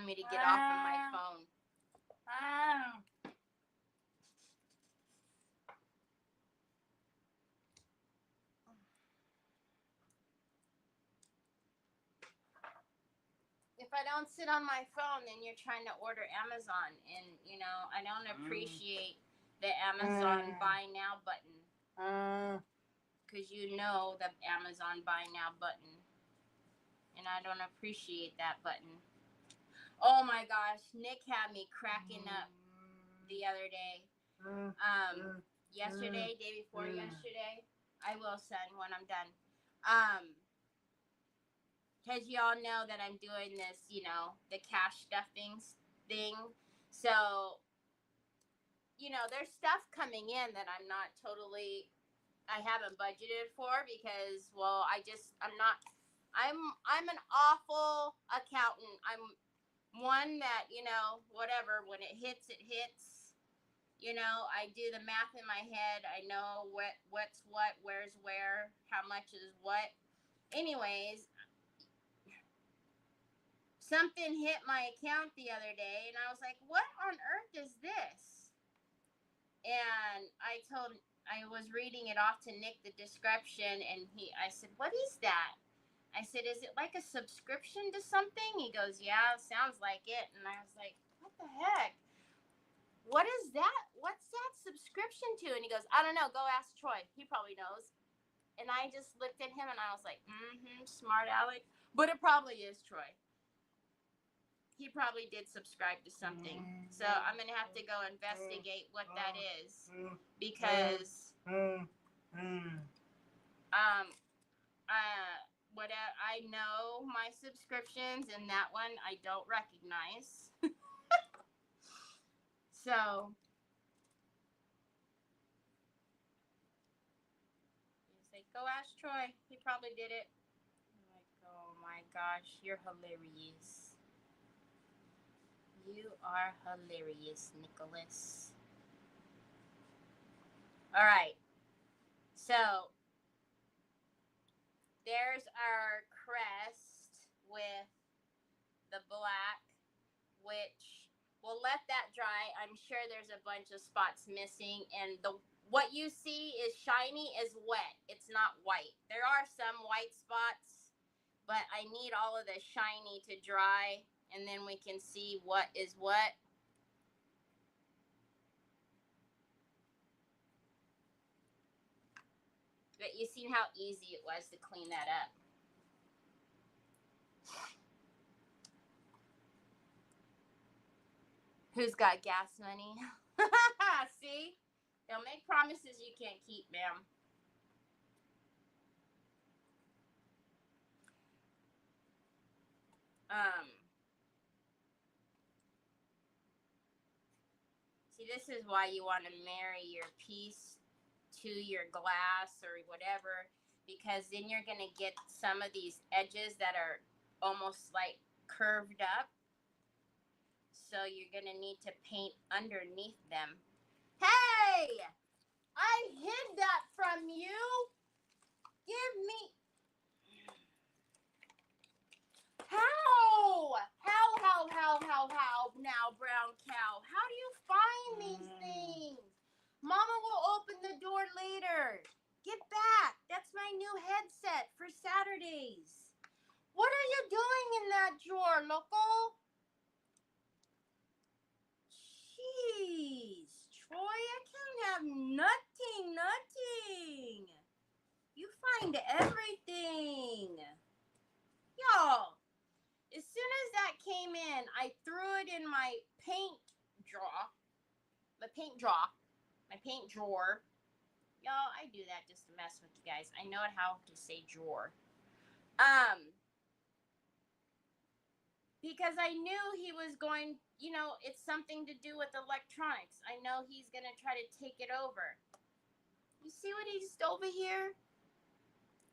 me to get off of my phone. If I don't sit on my phone, then you're trying to order Amazon. And, you know, I don't appreciate the Amazon buy now button. Because you know the Amazon buy now button. And I don't appreciate that button. Oh my gosh, Nick had me cracking up the other day. Yesterday, day before yesterday. I will, son, when I'm done. Because y'all know that I'm doing this, you know, the cash stuffings thing. So, you know, there's stuff coming in that I haven't budgeted for because, well, I'm an awful accountant. I'm one that, you know, whatever, when it hits, it hits. You know, I do the math in my head. I know what's what, where's where, how much is what. Anyways, something hit my account the other day, and I was like, what on earth is this? And I was reading it off to Nick, the description, and I said, what is that? I said, is it like a subscription to something? He goes, yeah, sounds like it. And I was like, what the heck? What is that? What's that subscription to? And he goes, I don't know. Go ask Troy. He probably knows. And I just looked at him and I was like, smart Alec. But it probably is Troy. He probably did subscribe to something. So I'm going to have to go investigate what that is. Because, what I know my subscriptions, and that one I don't recognize. So, he's like, go ask Troy. He probably did it. I'm like, oh my gosh, you're hilarious. You are hilarious, Nicholas. All right. So, there's our crest with the black, which we'll let that dry. I'm sure there's a bunch of spots missing, and what you see is shiny is wet. It's not white. There are some white spots, but I need all of the shiny to dry, and then we can see what is what. But you see how easy it was to clean that up. Who's got gas money? See? Don't make promises you can't keep, ma'am. See, this is why you want to marry your piece to your glass or whatever, because then you're going to get some of these edges that are almost like curved up. So you're going to need to paint underneath them. Hey! I hid that from you! Give me... How now, brown cow? How do you find these things? Mama will open the door later. Get back. That's my new headset for Saturdays. What are you doing in that drawer, loco? Jeez, Troy, I can't have nothing. You find everything. Y'all, as soon as that came in, I threw it in my paint drawer. My paint drawer. Y'all, I do that just to mess with you guys. I know how to say drawer. Because I knew he was going, you know, it's something to do with electronics. I know he's going to try to take it over. You see what he's over here?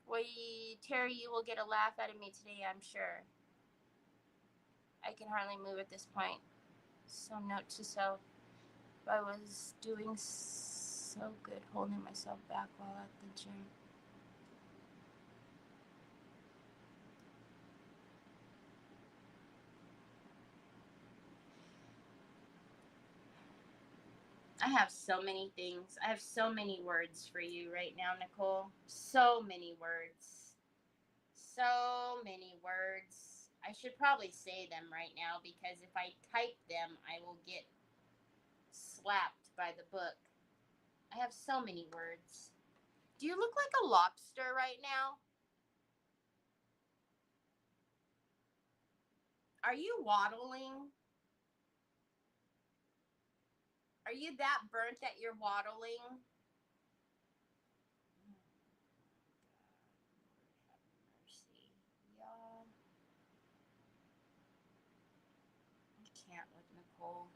Well, Terry, you will get a laugh out of me today, I'm sure. I can hardly move at this point. So note to self, I was doing so good holding myself back while at the gym. I have so many things. I have so many words for you right now, Nicole. So many words. So many words. I should probably say them right now because if I type them, I will get slapped by the book. I have so many words. Do you look like a lobster right now? Are you waddling? Are you that burnt that you're waddling? Mercy, y'all. I can't with Nicole.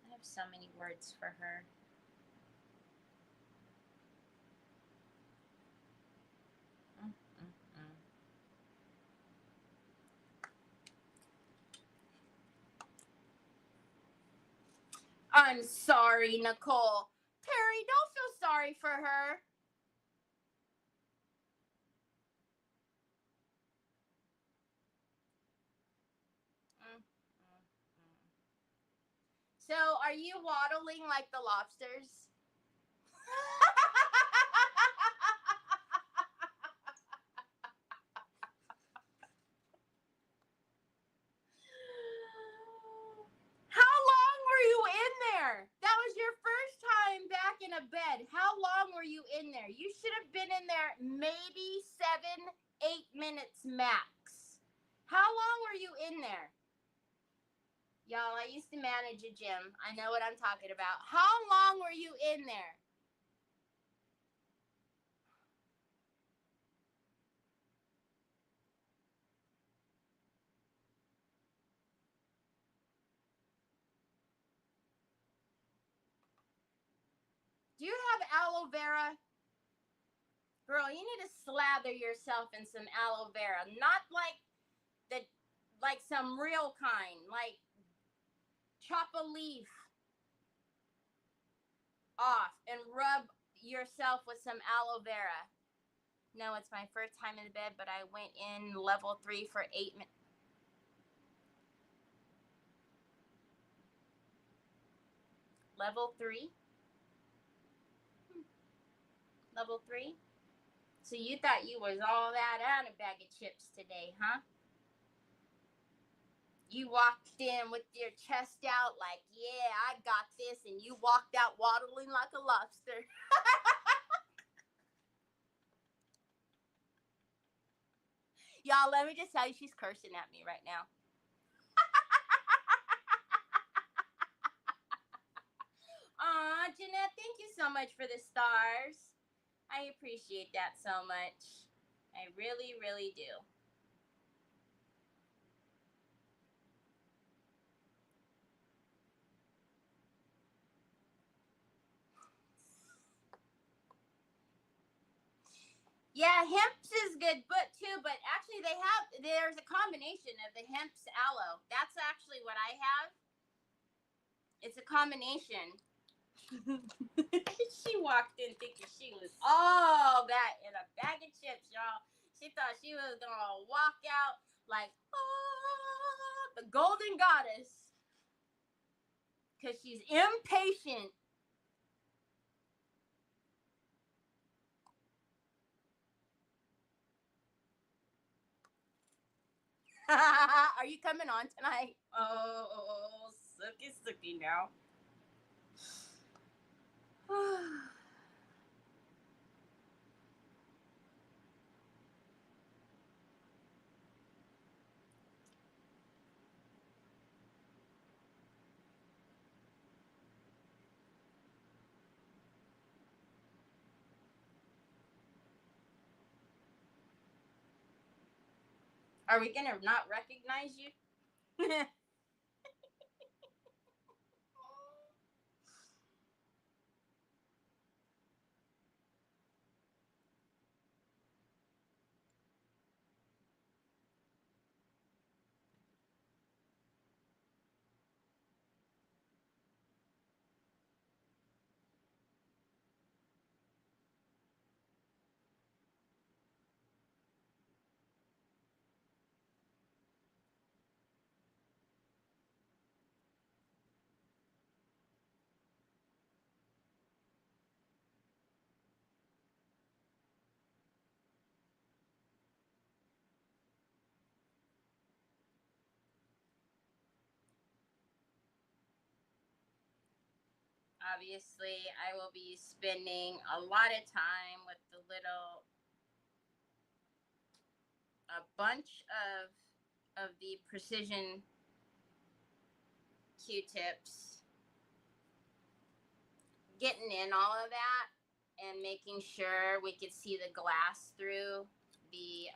I have so many words for her. Mm-mm-mm. I'm sorry, Nicole. Terry, don't feel sorry for her. Mm-mm-mm. So, are you waddling like the lobsters? How long were you in there? That was your first time back in a bed. How long were you in there? You should have been in there maybe 7, 8 minutes max. How long were you in there? Y'all, I used to manage a gym. I know what I'm talking about. How long were you in there? Do you have aloe vera? Girl, you need to slather yourself in some aloe vera. Not the like some real kind. Like chop a leaf off and rub yourself with some aloe vera. No, it's my first time in the bed, but I went in level 3 for 8 minutes. Level 3? Level 3? So you thought you was all that and a bag of chips today, huh? You walked in with your chest out like, yeah, I got this, and you walked out waddling like a lobster. Y'all, let me just tell you, she's cursing at me right now. Aw, Jeanette, thank you so much for the stars. I appreciate that so much. I really, really do. Yeah, hemp's is good, but too. But actually, there's a combination of the hemp's aloe. That's actually what I have. It's a combination. She walked in thinking she was all that in a bag of chips, y'all. She thought she was gonna walk out like, oh, the golden goddess, because she's impatient. Are you coming on tonight? Oh, sucky, sucky now. Are we gonna not recognize you? obviously I will be spending a lot of time with a bunch of the precision Q-tips, getting in all of that and making sure we could see the glass through the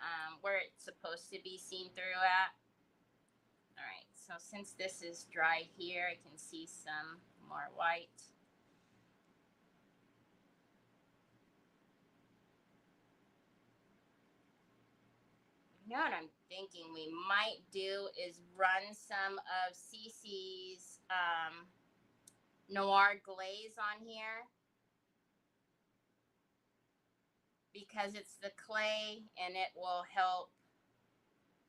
where it's supposed to be seen through at. All right, so since this is dry here, I can see some more white. You know what I'm thinking we might do is run some of Cece's Noir glaze on here, because it's the clay and it will help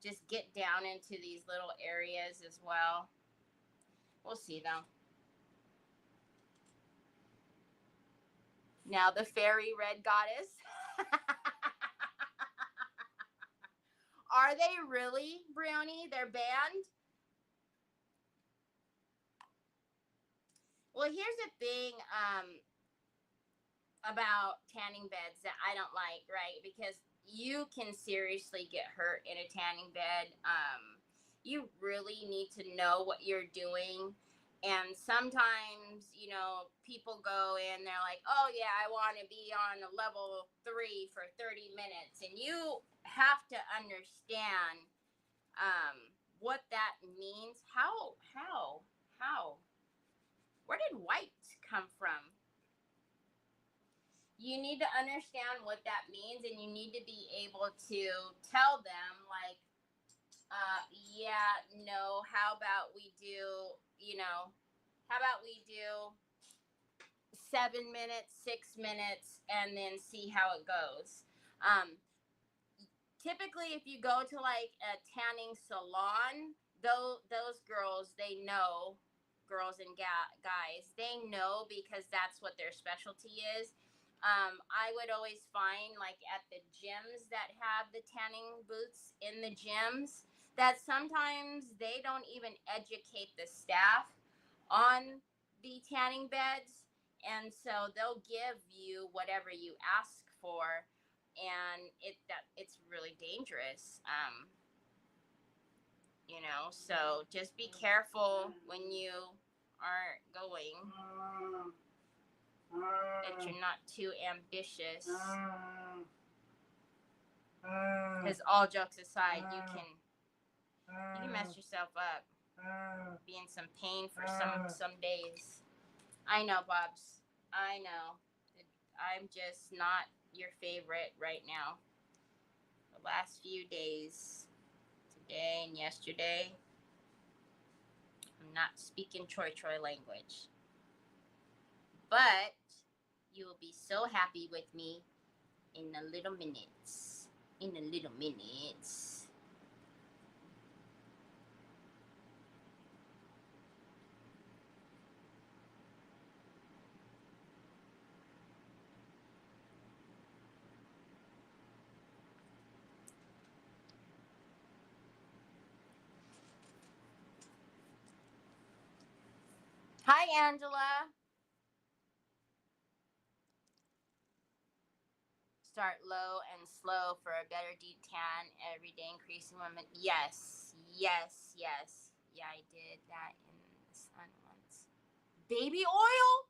just get down into these little areas as well. We'll see though. Now the fairy red goddess. Are they really, Brownie? They're banned? Well, here's the thing about tanning beds that I don't like, right? Because you can seriously get hurt in a tanning bed. You really need to know what you're doing. And sometimes, you know, people go in, they're like, oh, yeah, I want to be on a level 3 for 30 minutes. And you have to understand what that means. How? Where did white come from? You need to understand what that means, and you need to be able to tell them, like, yeah, no, how about we do, how about we do 7 minutes, 6 minutes, and then see how it goes. Typically, if you go to like a tanning salon, those girls, they know, girls and guys, they know, because that's what their specialty is. I would always find, like, at the gyms that have the tanning booths in the gyms, that sometimes they don't even educate the staff on the tanning beds. And so they'll give you whatever you ask for, and it's really dangerous. So just be careful when you are going, that you're not too ambitious. Because all jokes aside, you can mess yourself up, be in some pain for some days. I know, Bobs. I know. I'm just not your favorite right now. The last few days, today and yesterday, I'm not speaking Troy language. But you will be so happy with me in a little minutes. Hi, Angela. Start low and slow for a better deep tan every day, increasing women. Yes. Yeah, I did that in the sun once. Baby oil?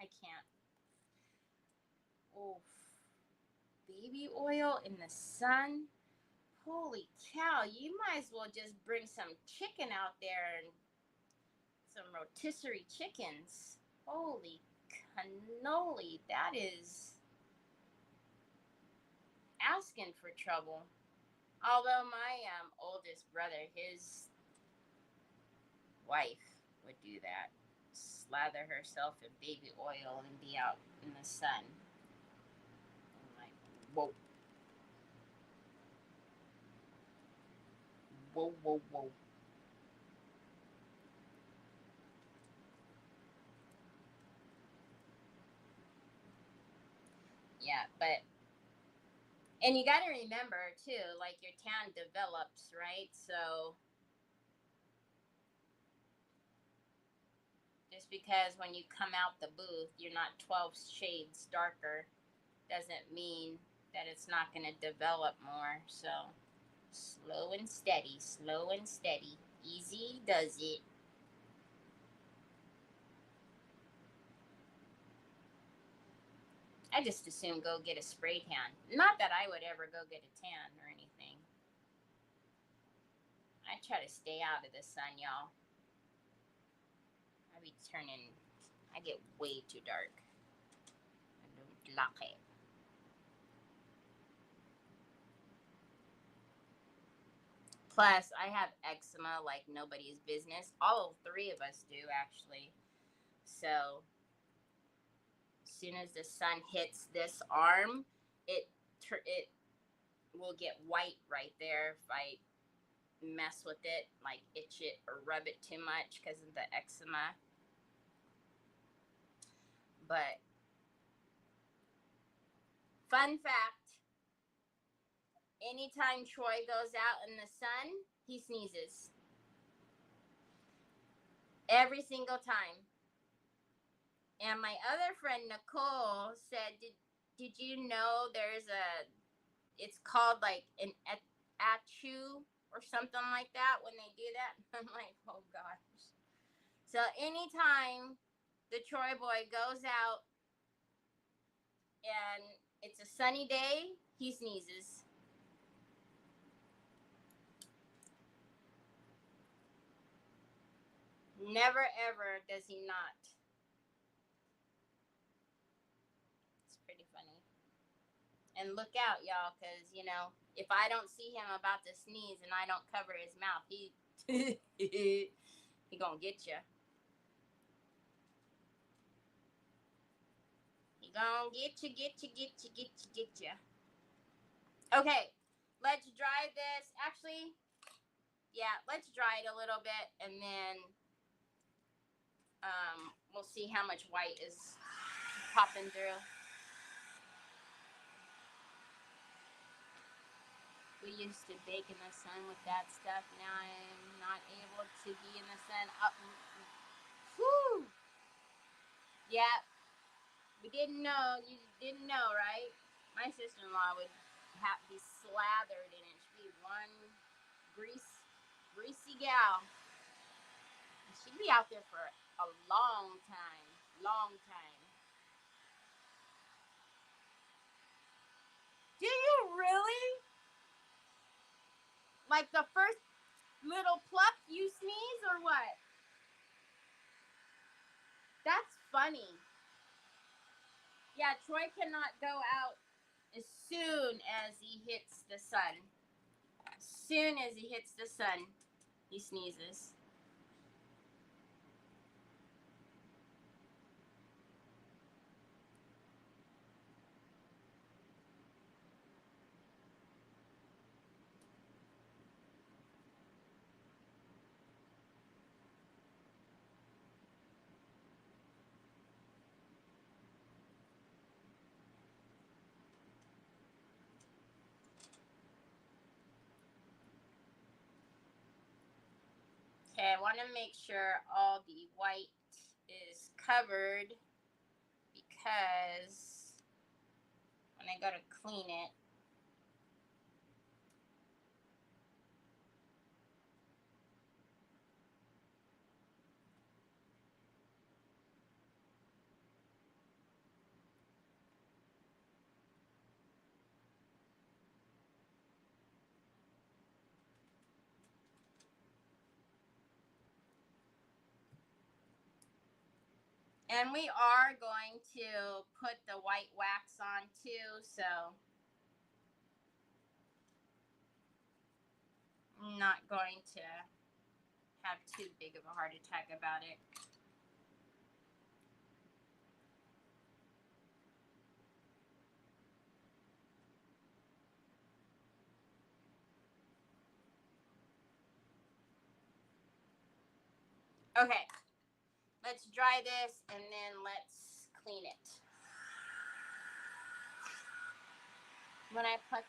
I can't. Oof. Baby oil in the sun? Holy cow, you might as well just bring some chicken out there and some rotisserie chickens. Holy cannoli, that is asking for trouble. Although my oldest brother, his wife would do that. Slather herself in baby oil and be out in the sun. I'm like, whoa. Whoa. Yeah, and you got to remember too, like your tan develops, right? So just because when you come out the booth, you're not 12 shades darker, doesn't mean that it's not going to develop more. So slow and steady, slow and steady. Easy does it. I just assume go get a spray tan. Not that I would ever go get a tan or anything. I try to stay out of the sun, y'all. I get way too dark. I don't like it. Plus, I have eczema like nobody's business. All three of us do, actually. So, as soon as the sun hits this arm, it it will get white right there if I mess with it, like itch it or rub it too much because of the eczema. But fun fact, anytime Troy goes out in the sun, he sneezes. Every single time. And my other friend Nicole said, did you know there's it's called like an achu or something like that when they do that? I'm like, oh gosh. So anytime the Troy boy goes out and it's a sunny day, he sneezes. Never ever does he not. It's pretty funny. And look out, y'all, because, you know, if I don't see him about to sneeze and I don't cover his mouth, he gonna get you. He gonna get you. Okay, let's dry this. Actually, yeah, let's dry it a little bit, and then we'll see how much white is popping through. We used to bake in the sun with that stuff. Now I'm not able to be in the sun. Whew. Yeah, we didn't know. You didn't know, right? My sister-in-law would be slathered in it. She'd be one greasy gal. She'd be out there for a long time. Long time. Do you really? Like the first little pluck, you sneeze or what? That's funny. Yeah, Troy cannot go out as soon as he hits the sun. As soon as he hits the sun, he sneezes. Okay, I want to make sure all the white is covered because when I go to clean it, and we are going to put the white wax on too, so I'm not going to have too big of a heart attack about it. Okay, let's dry this and then let's clean it. when I pluck.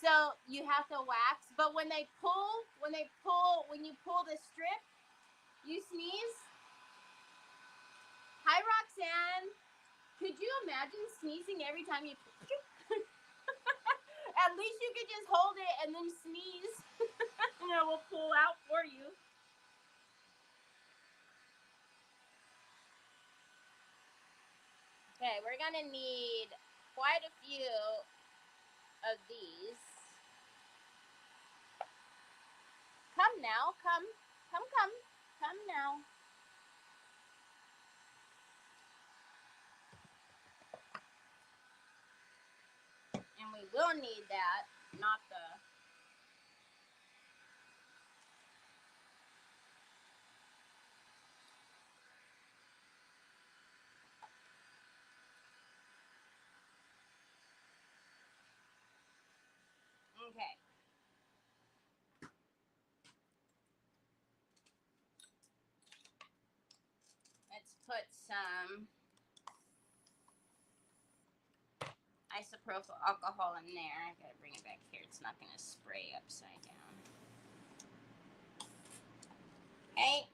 So you have to wax, but when you pull the strip, you sneeze. Hi, Roxanne. Could you imagine sneezing every time you? At least you could just hold it and then sneeze, and it will pull out for you. Okay, we're gonna need quite a few of these. Come now, come now. And we will need that, not the... Okay. Let's put some isopropyl alcohol in there. I gotta bring it back here. It's not gonna spray upside down. Okay.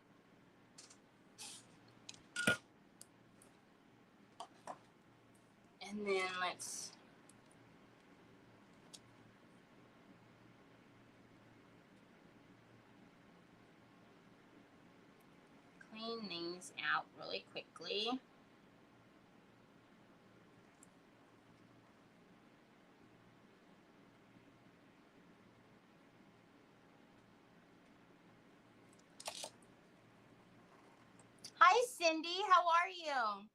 And then let's clean these out really quickly. Hi, Cindy. How are you?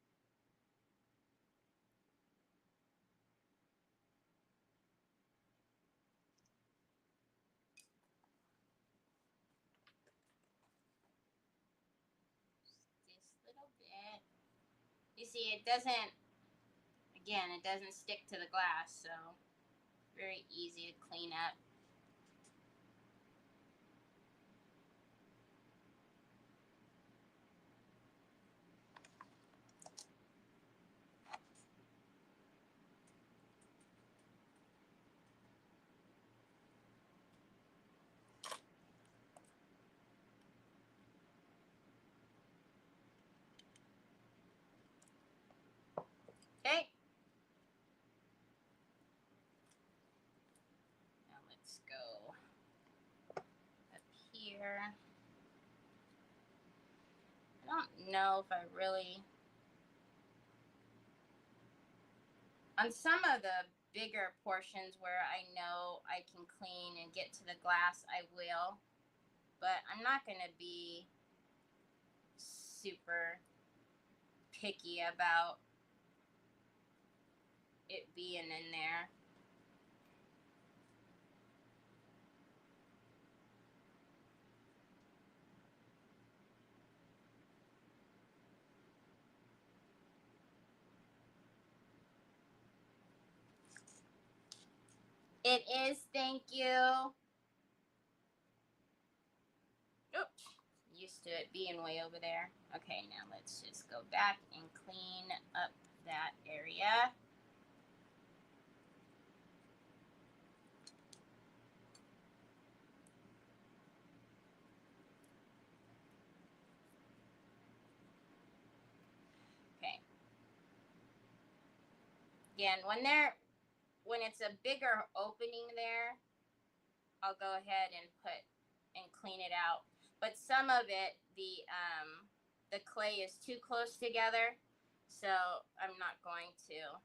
Just a little bit. You see, it doesn't stick to the glass, so very easy to clean up. Okay. Now let's go up here. I don't know if I really... On some of the bigger portions where I know I can clean and get to the glass, I will. But I'm not going to be super picky about it being in there. It is, thank you. Oops, used to it being way over there. Okay, now let's just go back and clean up that area. Okay. Again, when it's a bigger opening there, I'll go ahead and clean it out. But some of it, the clay is too close together, so I'm not going to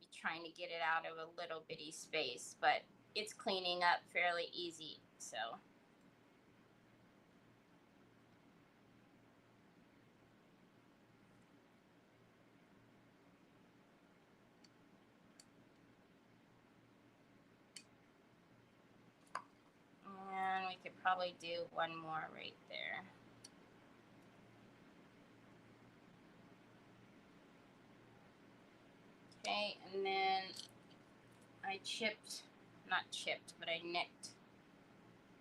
be trying to get it out of a little bitty space, but it's cleaning up fairly easy, so. And we could probably do one more right there. Okay, and then I but I nicked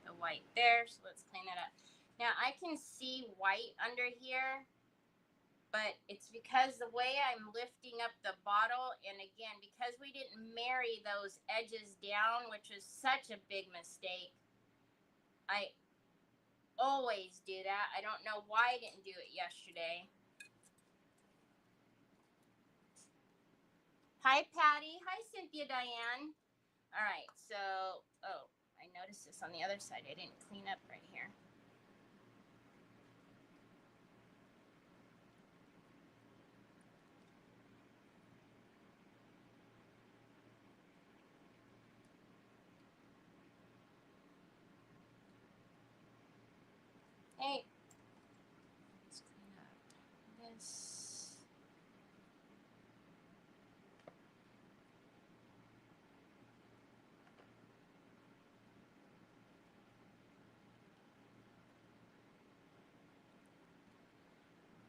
the white there, so let's clean that up. Now I can see white under here, but it's because the way I'm lifting up the bottle, and again, because we didn't marry those edges down, which is such a big mistake. I always do that. I don't know why I didn't do it yesterday. Hi, Patty. Hi, Cynthia Diane. All right, so, oh, I noticed this on the other side. I didn't clean up right here. Hey, let's clean up this.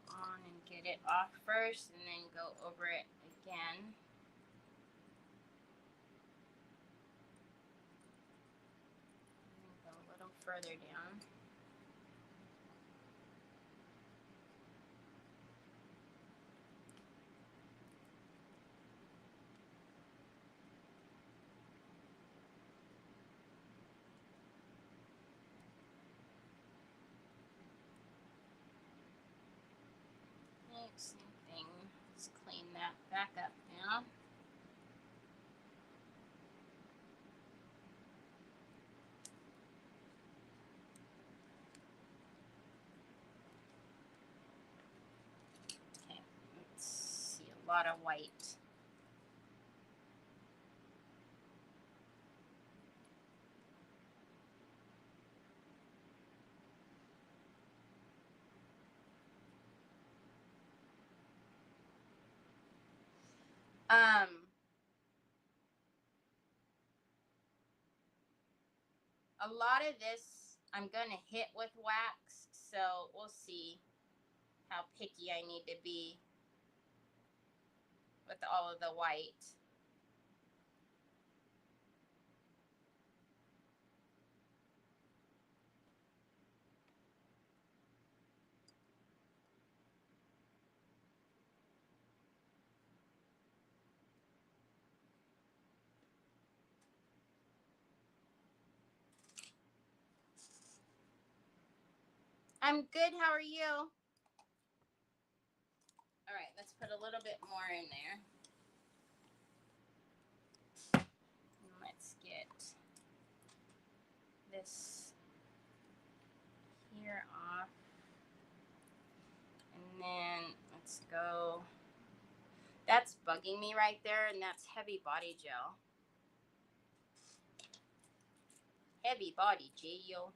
On and get it off first, and then go over it again. Go a little further down. Same thing. Let's clean that back up now. Okay, let's see, a lot of white. A lot of this I'm gonna hit with wax, so we'll see how picky I need to be with all of the white. I'm good. How are you? All right, let's put a little bit more in there. And let's get this here off. And then let's go. That's bugging me right there, and that's heavy body gel. Heavy body gel.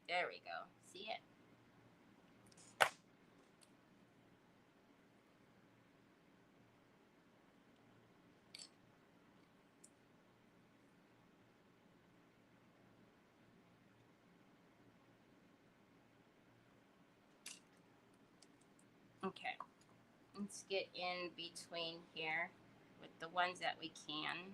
There we go. See it? Okay. Let's get in between here with the ones that we can.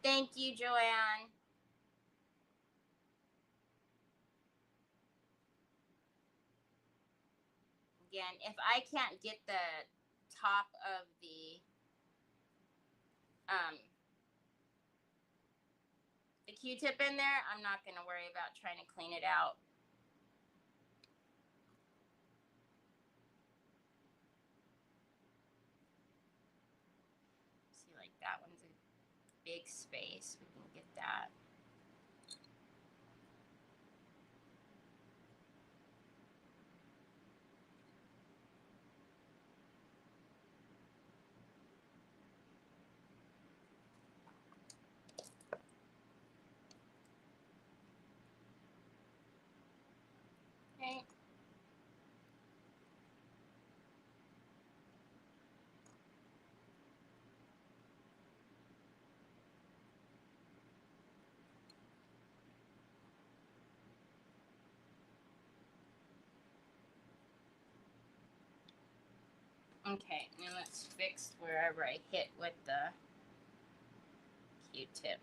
Thank you, Joanne. Again, if I can't get the top of the Q-tip in there, I'm not going to worry about trying to clean it out. See, like that one's a big space. We can get that. Okay. Okay, now let's fix wherever I hit with the Q-tip.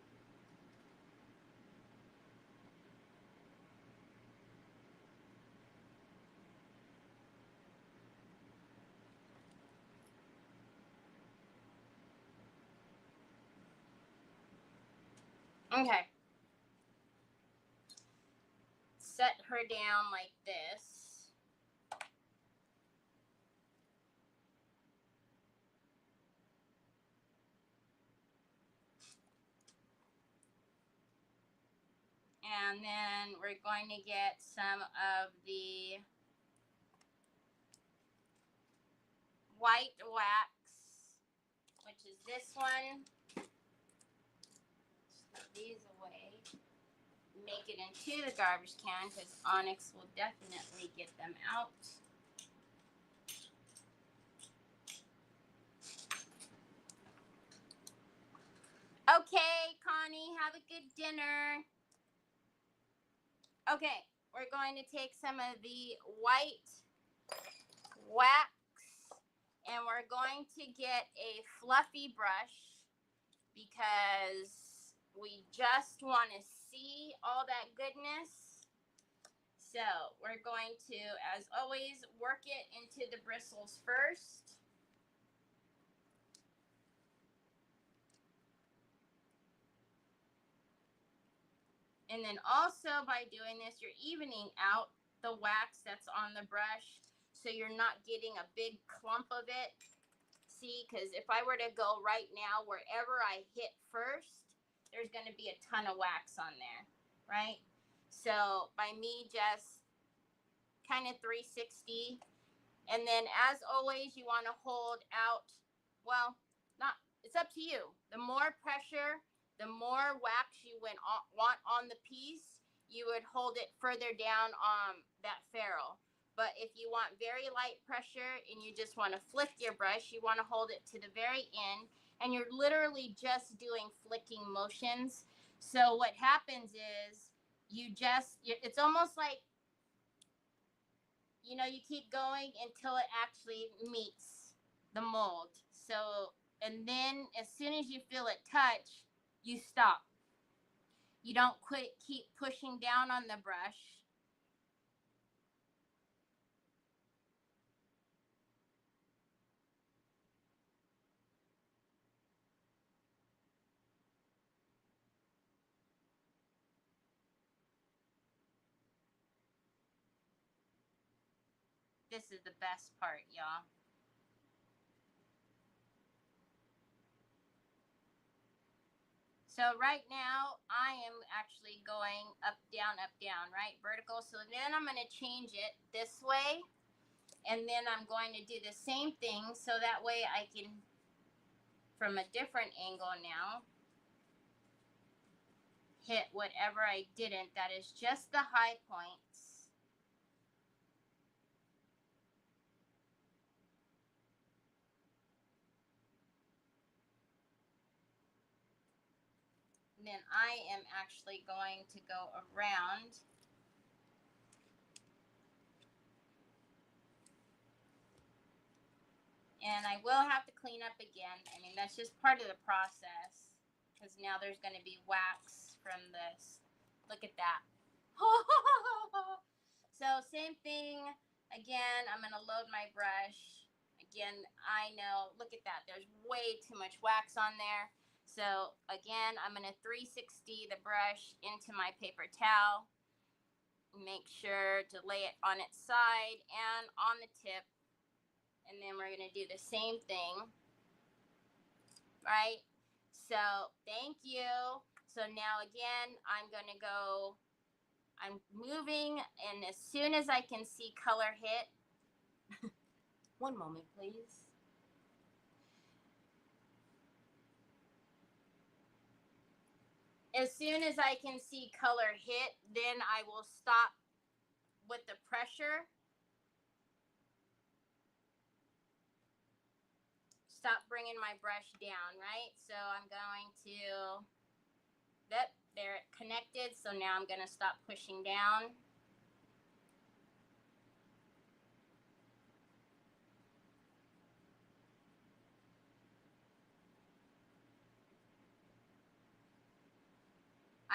Okay. Set her down like this. And then we're going to get some of the white wax, which is this one. Just throw these away. Make it into the garbage can because Onyx will definitely get them out. Okay, Connie, have a good dinner. Okay, we're going to take some of the white wax and we're going to get a fluffy brush because we just want to see all that goodness. So we're going to, as always, work it into the bristles first. And then also by doing this, you're evening out the wax that's on the brush so you're not getting a big clump of it. See, because if I were to go right now, wherever I hit first, there's going to be a ton of wax on there, right? So by me just kind of 360, and then as always, you want to hold out, well, not, it's up to you. The more pressure, the more wax you want on the piece, you would hold it further down on that ferrule. But if you want very light pressure and you just want to flick your brush, you want to hold it to the very end, and you're literally just doing flicking motions. So what happens is it's almost like, you know, you keep going until it actually meets the mold. So, and then as soon as you feel it touch, you stop. You don't keep pushing down on the brush. This is the best part, y'all. So right now, I am actually going up, down, right? Vertical. So then I'm going to change it this way. And then I'm going to do the same thing. So that way I can, from a different angle now, hit whatever I didn't. That is just the high points. And then I am actually going to go around and I will have to clean up again. I mean, that's just part of the process because now there's going to be wax from this. Look at that. So same thing again. I'm going to load my brush. Again, I know, look at that. There's way too much wax on there. So again, I'm going to 360 the brush into my paper towel. Make sure to lay it on its side and on the tip. And then we're going to do the same thing. Right? So thank you. So now again, I'm going to go, I'm moving, and as soon as I can see color hit, one moment, please. As soon as I can see color hit, then I will stop with the pressure. Stop bringing my brush down, right? So I'm going to, there it connected. So now I'm going to stop pushing down.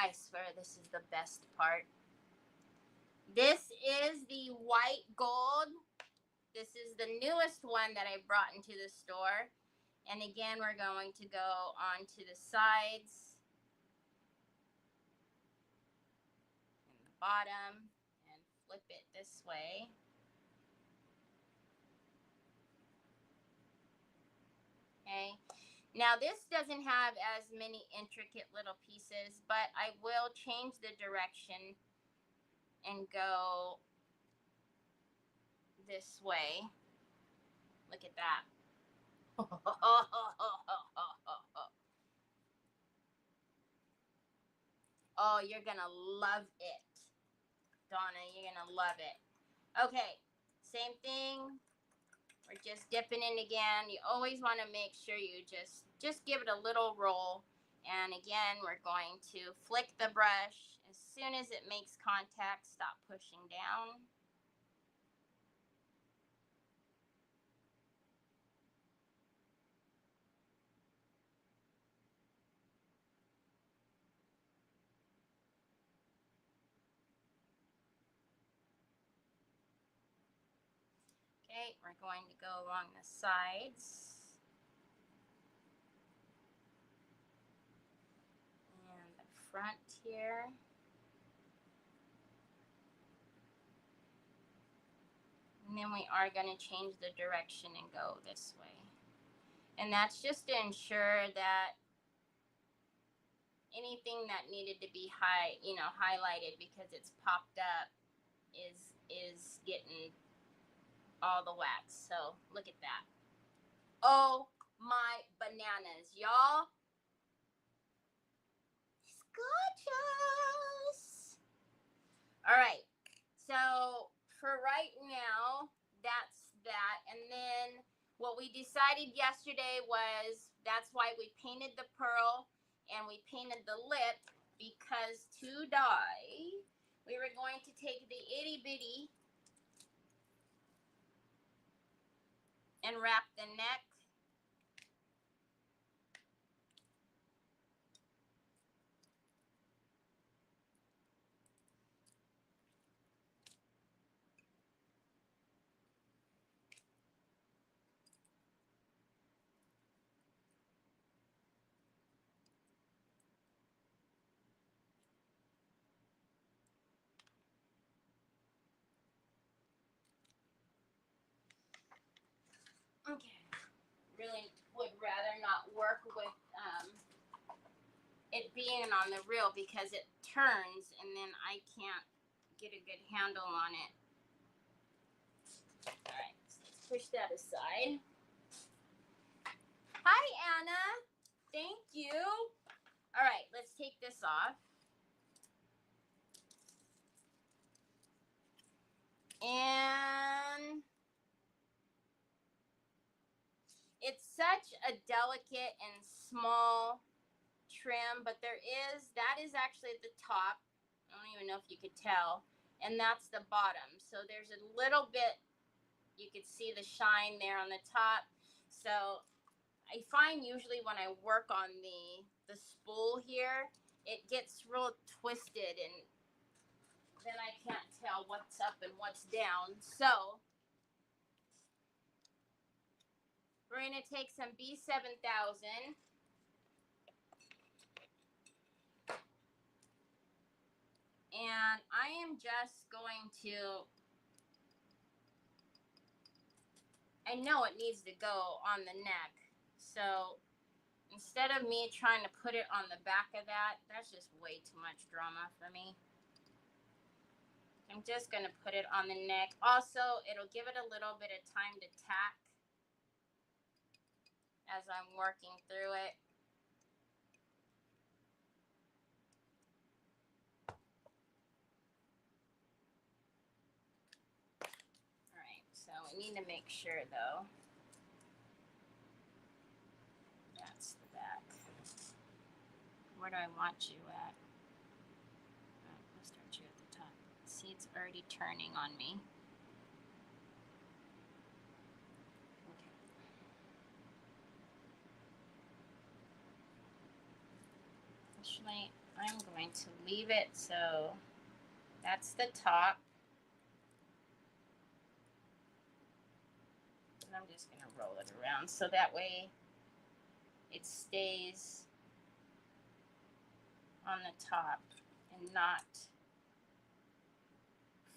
I swear this is the best part. This is the white gold. This is the newest one that I brought into the store. And again, we're going to go onto the sides and the bottom and flip it this way. Okay. Now this doesn't have as many intricate little pieces, but I will change the direction and go this way. Look at that. Oh, you're gonna love it. Donna, you're gonna love it. Okay, same thing. We're just dipping in again. You always want to make sure you just give it a little roll. And again, we're going to flick the brush. As soon as it makes contact, stop pushing down. Okay, we're going to go along the sides. And the front here. And then we are going to change the direction and go this way. And that's just to ensure that anything that needed to be highlighted because it's popped up is getting all the wax. So look at that. Oh my bananas, y'all. It's gorgeous. All right. So for right now, that's that. And then what we decided yesterday was that's why we painted the pearl and we painted the lip, because to dye, we were going to take the itty bitty and wrap the neck. Okay. Really would rather not work with it being on the reel because it turns and then I can't get a good handle on it. All right, so let's push that aside. Hi, Anna. Thank you. All right, let's take this off. And it's such a delicate and small trim, but that is actually at the top. I don't even know if you could tell. And that's the bottom. So there's a little bit, you could see the shine there on the top. So I find usually when I work on the spool here, it gets real twisted and then I can't tell what's up and what's down. So we're going to take some B7000. And I am just going to, I know it needs to go on the neck. So instead of me trying to put it on the back of that, that's just way too much drama for me. I'm just going to put it on the neck. Also, it'll give it a little bit of time to tack as I'm working through it. All right, so we need to make sure, though. That's the back. Where do I want you at? I'll start you at the top. See, it's already turning on me. Actually, I'm going going to leave it so that's the top. And I'm just going to roll it around so that way it stays on the top and not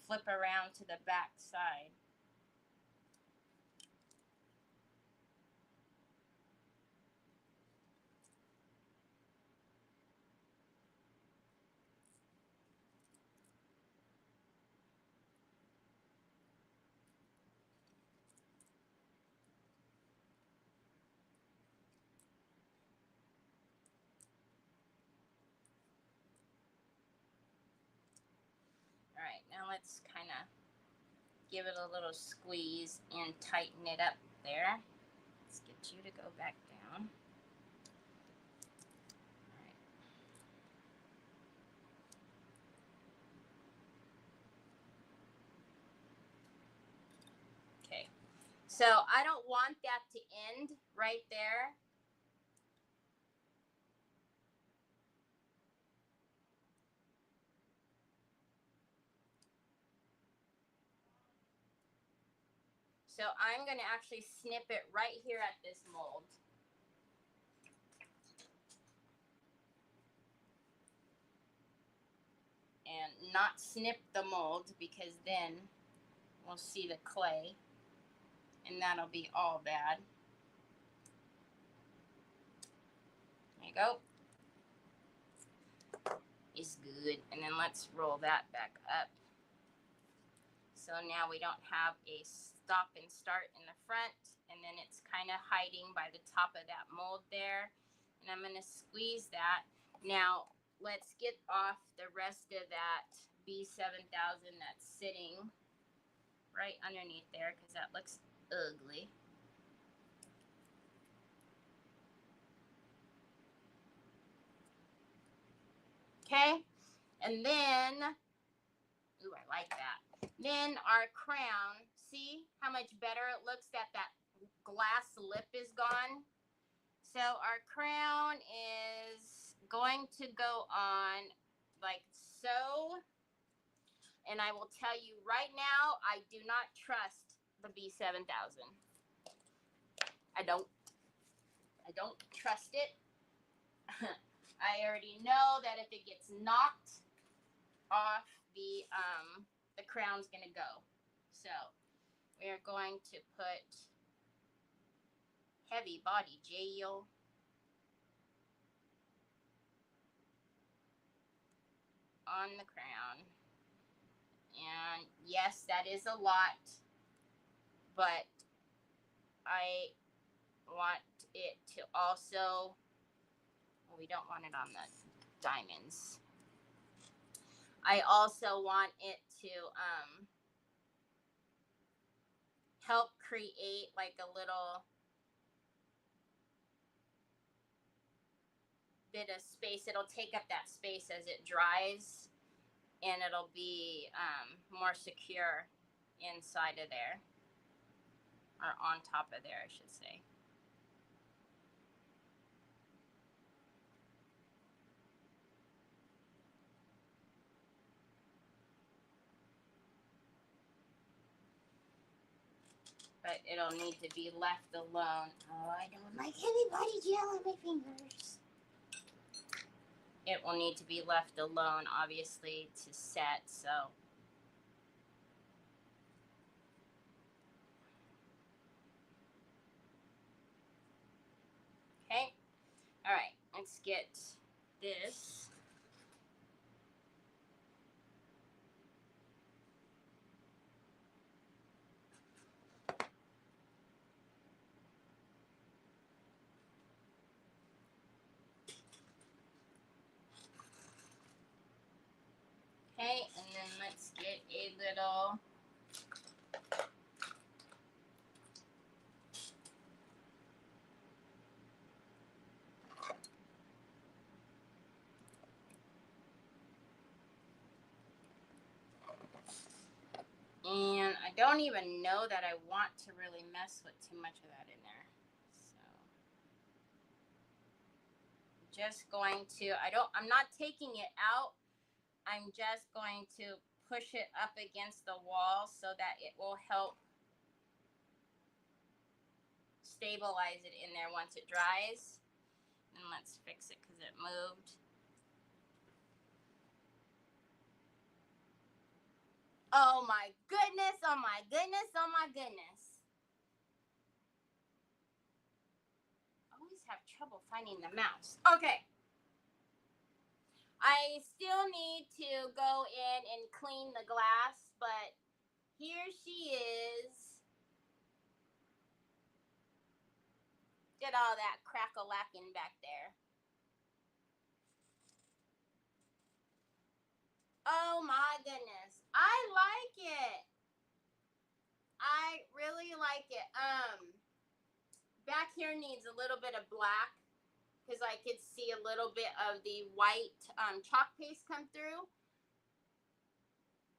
flip around to the back side. All right, now let's kind of give it a little squeeze and tighten it up there. Let's get you to go back down. All right. Okay, so I don't want that to end right there. So I'm going to actually snip it right here at this mold. And not snip the mold because then we'll see the clay and that'll be all bad. There you go. It's good. And then let's roll that back up. So now we don't have a stop and start in the front, and then it's kind of hiding by the top of that mold there. And I'm going to squeeze that. Now let's get off the rest of that B7000 that's sitting right underneath there because that looks ugly. Okay, and then, ooh, I like that. Then our crown, see how much better it looks that that glass lip is gone? So our crown is going to go on like so. And I will tell you right now, I do not trust the B7000. I don't trust it. I already know that if it gets knocked off, the crown's gonna go. So we are going to put heavy body gel on the crown. And yes, that is a lot, but I want it to also, well, we don't want it on the diamonds. I also want it to help create like a little bit of space. It'll take up that space as it dries, and it'll be more secure inside of there, or on top of there, I should say. But it'll need to be left alone. Oh, I don't like heavy body gel on my fingers. It will need to be left alone, obviously, to set, so. Okay, all right, let's get this. Okay, and then let's get a little and I don't even know that I want to really mess with too much of that in there. So just going to, I'm not taking it out. I'm just going to push it up against the wall so that it will help stabilize it in there once it dries. And let's fix it because it moved. Oh my goodness, oh my goodness, oh my goodness. I always have trouble finding the mouse. Okay. I still need to go in and clean the glass, but here she is. Get all that crack-a-lacking back there. Oh my goodness. I like it. I really like it. Back here needs a little bit of black because I could see a little bit of the white chalk paste come through.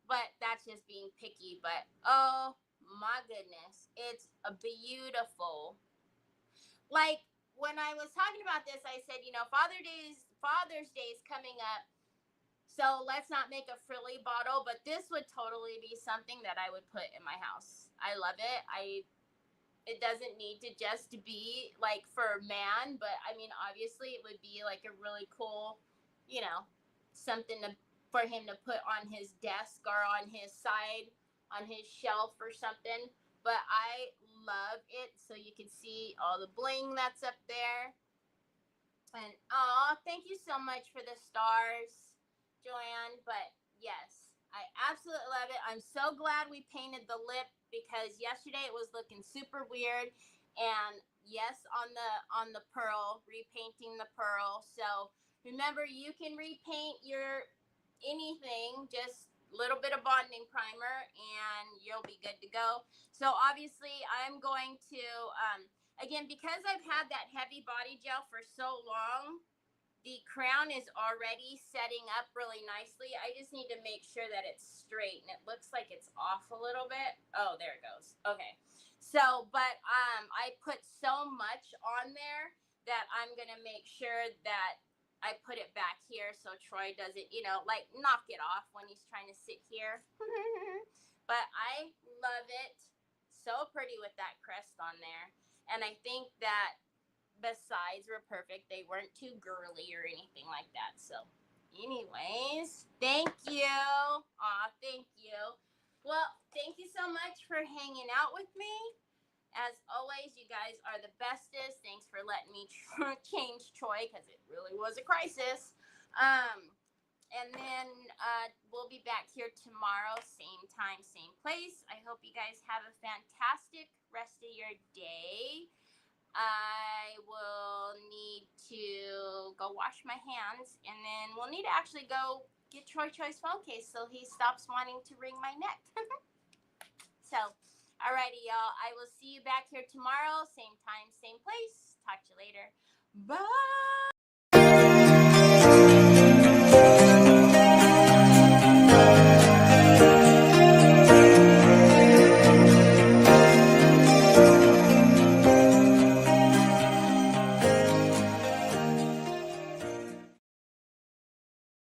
But that's just being picky. But oh my goodness, it's a beautiful. Like when I was talking about this, I said, you know, Father's Day is coming up. So let's not make a frilly bottle, but this would totally be something that I would put in my house. I love it. It doesn't need to just be like for man, but I mean, obviously it would be like a really cool, you know, something for him to put on his desk or on his side, on his shelf or something. But I love it. So you can see all the bling that's up there. And thank you so much for the stars, Joanne. But yes, I absolutely love it. I'm so glad we painted the lip because yesterday it was looking super weird. And yes, on the pearl, repainting the pearl. So remember, you can repaint your anything, just a little bit of bonding primer, and you'll be good to go. So obviously, I'm going to again, because I've had that heavy body gel for so long, the crown is already setting up really nicely. I just need to make sure that it's straight, and it looks like it's off a little bit. Oh, there it goes. Okay. So, but I put so much on there that I'm going to make sure that I put it back here so Troy doesn't, you know, like knock it off when he's trying to sit here. But I love it. So pretty with that crest on there. And I think that the sides were perfect. They weren't too girly or anything like that. So, anyways, thank you. Thank you. Well, thank you so much for hanging out with me. As always, you guys are the bestest. Thanks for letting me change Troy because it really was a crisis. And then we'll be back here tomorrow, same time, same place. I hope you guys have a fantastic rest of your day. I will need to go wash my hands, and then we'll need to actually go get Troy's phone case so he stops wanting to wring my neck. So, alrighty, y'all. I will see you back here tomorrow, same time, same place. Talk to you later. Bye.